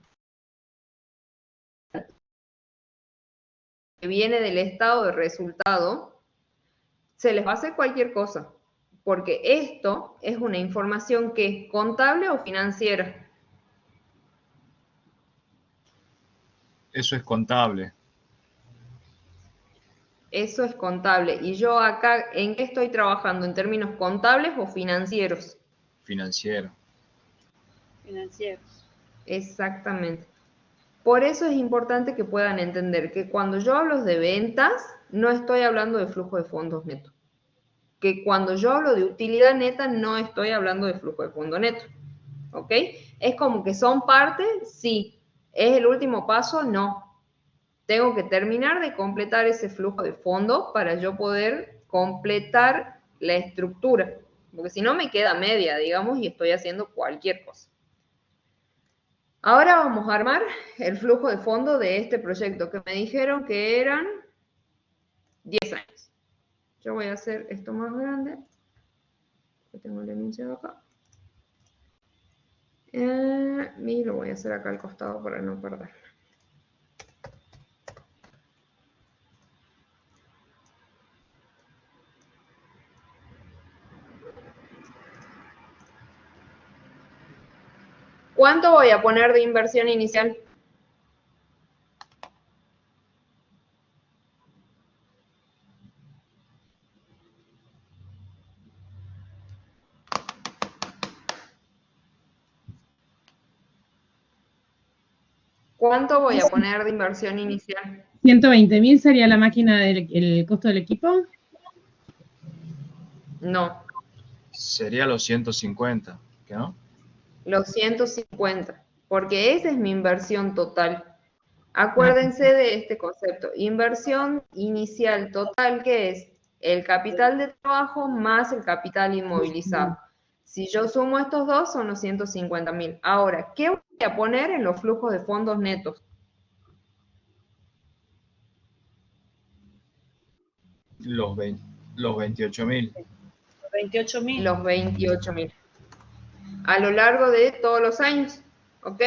Que viene del estado de resultado, se les va a hacer cualquier cosa, porque esto es una información que es contable o financiera. Eso es contable. Eso es contable. Y yo acá, ¿en qué estoy trabajando? ¿En términos contables o financieros? Financiero. Financieros. Exactamente. Por eso es importante que puedan entender que cuando yo hablo de ventas, no estoy hablando de flujo de fondos neto. Que cuando yo hablo de utilidad neta, no estoy hablando de flujo de fondo neto. ¿Ok? Es como que son partes, sí. ¿Es el último paso? No. Tengo que terminar de completar ese flujo de fondo para yo poder completar la estructura. Porque si no me queda media, digamos, y estoy haciendo cualquier cosa. Ahora vamos a armar el flujo de fondo de este proyecto que me dijeron que eran 10 años. Yo voy a hacer esto más grande. Tengo el enunciado acá. Y lo voy a hacer acá al costado para no perder. ¿Cuánto voy a poner de inversión inicial? ¿Cuánto voy a poner de inversión inicial? 120.000 sería la máquina del el costo del equipo. No. Sería los 150, ¿no? Los 150, porque esa es mi inversión total. Acuérdense de este concepto. Inversión inicial total, que es el capital de trabajo más el capital inmovilizado. Si yo sumo estos dos, son los 150.000. Ahora, ¿qué voy a poner en los flujos de fondos netos? Los 28.000. 28.000. Los 28.000. A lo largo de todos los años, ¿ok?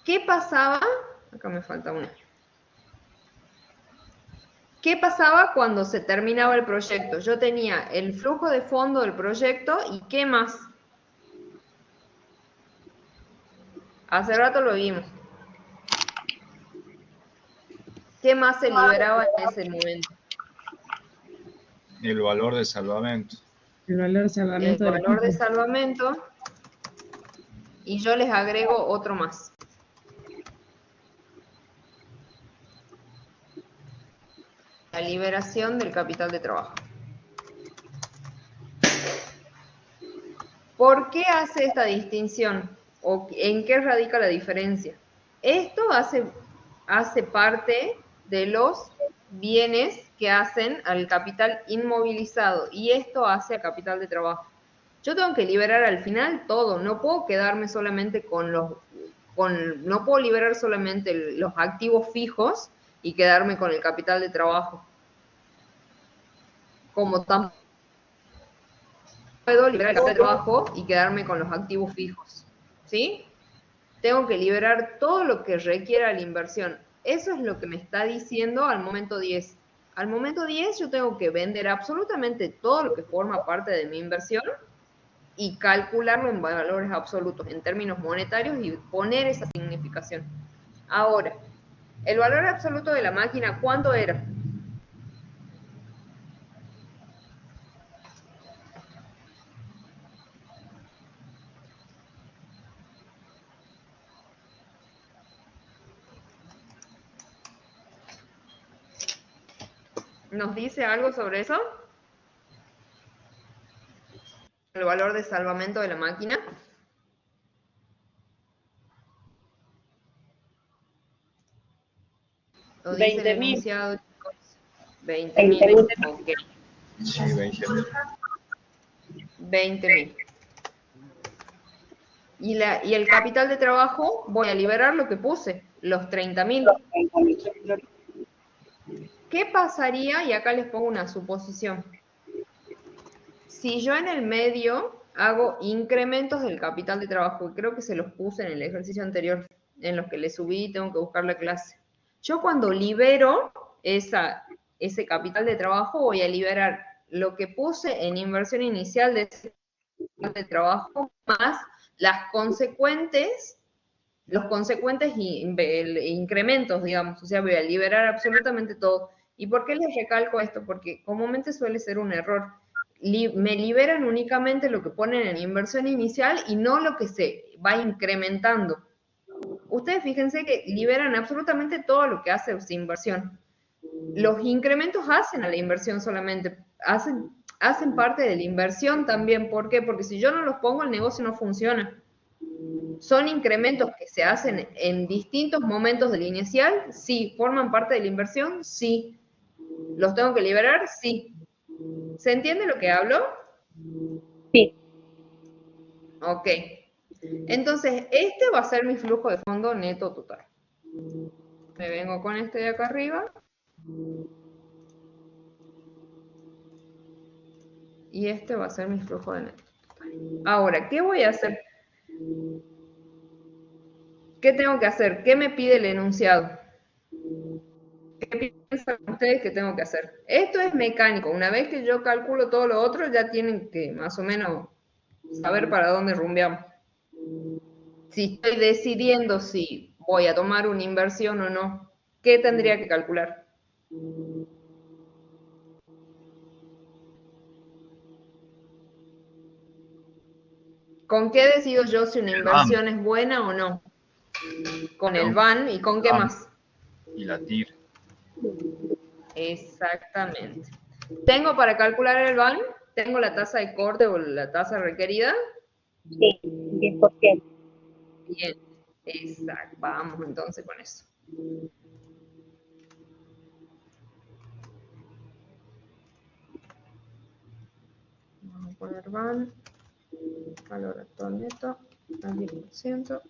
¿Qué pasaba? Acá me falta una. ¿Qué pasaba cuando se terminaba el proyecto? Yo tenía el flujo de fondo del proyecto y ¿qué más? Hace rato lo vimos. ¿Qué más se liberaba en ese momento? El valor de salvamento. El valor de salvamento. El valor de salvamento. Y yo les agrego otro más. La liberación del capital de trabajo. ¿Por qué hace esta distinción? ¿O en qué radica la diferencia? Esto hace parte de los bienes que hacen al capital inmovilizado y esto hace a capital de trabajo. Yo tengo que liberar al final todo, no puedo quedarme solamente con no puedo liberar solamente los activos fijos y quedarme con el capital de trabajo. Como tampoco puedo liberar el capital de trabajo y quedarme con los activos fijos, ¿sí? Tengo que liberar todo lo que requiera la inversión. Eso es lo que me está diciendo al momento 10. Al momento 10 yo tengo que vender absolutamente todo lo que forma parte de mi inversión y calcularlo en valores absolutos, en términos monetarios, y poner esa significación. Ahora, el valor absoluto de la máquina, ¿cuánto era? ¿Nos dice algo sobre eso? El valor de salvamento de la máquina. Lo dice el enunciado, chicos. 20.000. Ok. Sí, 20.000. 20.000. Y el capital de trabajo, voy a liberar lo que puse, los 30.000. ¿Qué pasaría? Y acá les pongo una suposición. Si yo en el medio hago incrementos del capital de trabajo, creo que se los puse en el ejercicio anterior, en los que le subí, tengo que buscar la clase. Yo cuando libero ese capital de trabajo, voy a liberar lo que puse en inversión inicial de ese capital de trabajo, más los consecuentes incrementos, digamos. O sea, voy a liberar absolutamente todo. ¿Y por qué les recalco esto? Porque comúnmente suele ser un error. Me liberan únicamente lo que ponen en inversión inicial y no lo que se va incrementando. Ustedes fíjense que liberan absolutamente todo lo que hace su inversión. Los incrementos hacen a la inversión solamente, hacen parte de la inversión también. ¿Por qué? Porque si yo no los pongo, el negocio no funciona. ¿Son incrementos que se hacen en distintos momentos del inicial? Sí. ¿Forman parte de la inversión? Sí. ¿Los tengo que liberar? Sí. ¿Se entiende lo que hablo? Sí. Ok. Entonces, este va a ser mi flujo de fondo neto total. Me vengo con este de acá arriba. Y este va a ser mi flujo de neto total. Ahora, ¿qué voy a hacer? ¿Qué tengo que hacer? ¿Qué me pide el enunciado? ¿Qué piensan ustedes que tengo que hacer? Esto es mecánico. Una vez que yo calculo todo lo otro, ya tienen que más o menos saber para dónde rumbeamos. Si estoy decidiendo si voy a tomar una inversión o no, ¿qué tendría que calcular? ¿Con qué decido yo si una inversión es buena o no? Con el VAN y con qué más. Y la TIR. Exactamente. ¿Tengo para calcular el VAN? ¿Tengo la tasa de corte o la tasa requerida? Sí, 10%. Bien, exacto. Vamos entonces con eso. Vamos a poner VAN, valor actual neto, al 10%.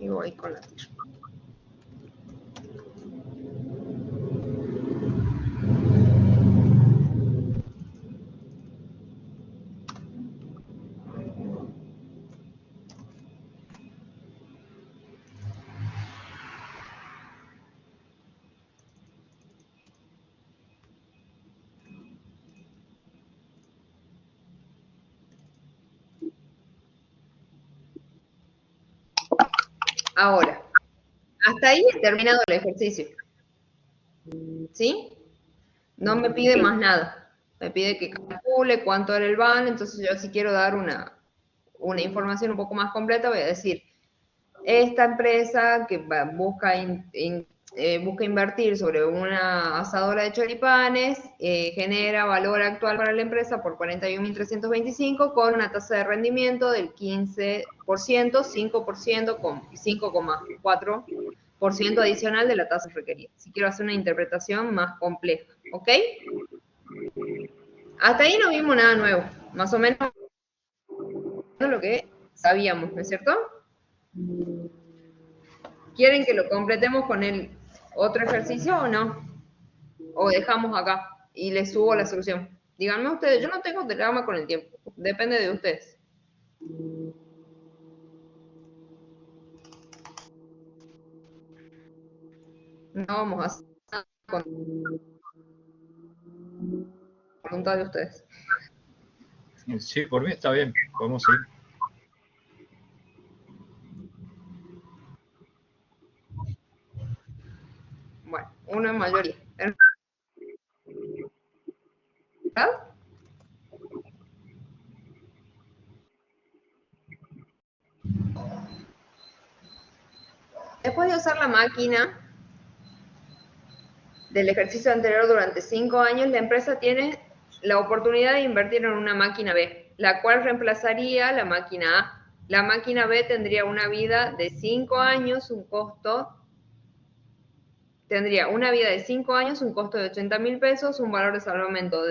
Y voy con la TIR. Ahora, hasta ahí he terminado el ejercicio. ¿Sí? No me pide más nada. Me pide que calcule cuánto era el VAN, entonces yo si quiero dar una información un poco más completa, voy a decir, esta empresa que busca invertir sobre una asadora de choripanes, genera valor actual para la empresa por 41.325 con una tasa de rendimiento del 15%, 5% con 5,4 10% adicional de la tasa requerida. Si quiero hacer una interpretación más compleja, ¿ok? Hasta ahí no vimos nada nuevo, más o menos lo que sabíamos, ¿no es cierto? ¿Quieren que lo completemos con el otro ejercicio o no? O dejamos acá y les subo la solución. Díganme ustedes, yo no tengo drama con el tiempo, depende de ustedes. No vamos a hacer nada con voluntad de ustedes. Sí, por mí está bien, podemos seguir. Bueno, uno en mayoría. ¿Verdad? Después de usar la máquina del ejercicio anterior durante 5 años, la empresa tiene la oportunidad de invertir en una máquina B, la cual reemplazaría la máquina A. La máquina B tendría una vida de 5 años, un costo de 80.000 pesos, un valor de salvamento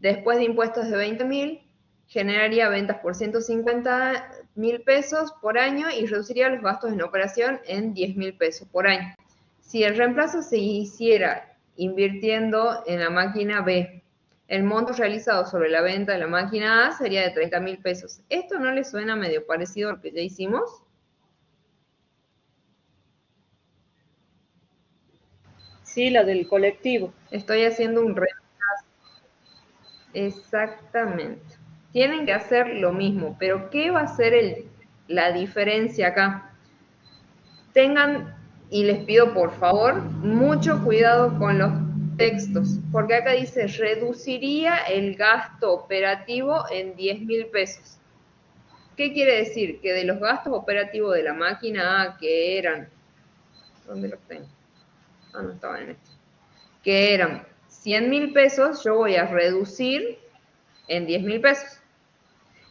después de impuestos de 20.000, generaría ventas por 150.000 pesos por año y reduciría los gastos en operación en 10.000 pesos por año. Si el reemplazo se hiciera invirtiendo en la máquina B, el monto realizado sobre la venta de la máquina A sería de 30.000 pesos. ¿Esto no les suena medio parecido a lo que ya hicimos? Sí, la del colectivo. Estoy haciendo un reemplazo. Exactamente. Tienen que hacer lo mismo, pero ¿qué va a ser la diferencia acá? Tengan, y les pido por favor, mucho cuidado con los textos, porque acá dice, reduciría el gasto operativo en 10.000 pesos. ¿Qué quiere decir? Que de los gastos operativos de la máquina A, que eran, ¿dónde los tengo? Ah, no estaban en este. Que eran 100.000 pesos, yo voy a reducir en 10.000 pesos.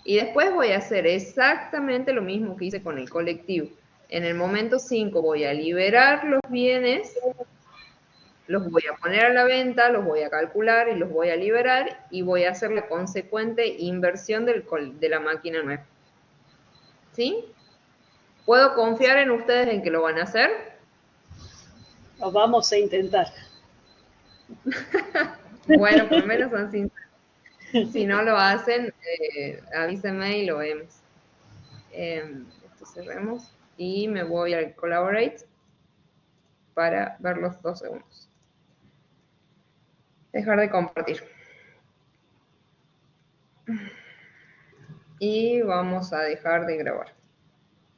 Y después voy a hacer exactamente lo mismo que hice con el colectivo. En el momento 5 voy a liberar los bienes, los voy a poner a la venta, los voy a calcular y los voy a liberar y voy a hacer la consecuente inversión de la máquina nueva. ¿Sí? ¿Puedo confiar en ustedes en que lo van a hacer? Lo vamos a intentar. Bueno, por lo menos son sinceros. Si no lo hacen, avísenme y lo vemos. Esto cerremos y me voy al Collaborate para ver los 2 segundos. Dejar de compartir. Y vamos a dejar de grabar.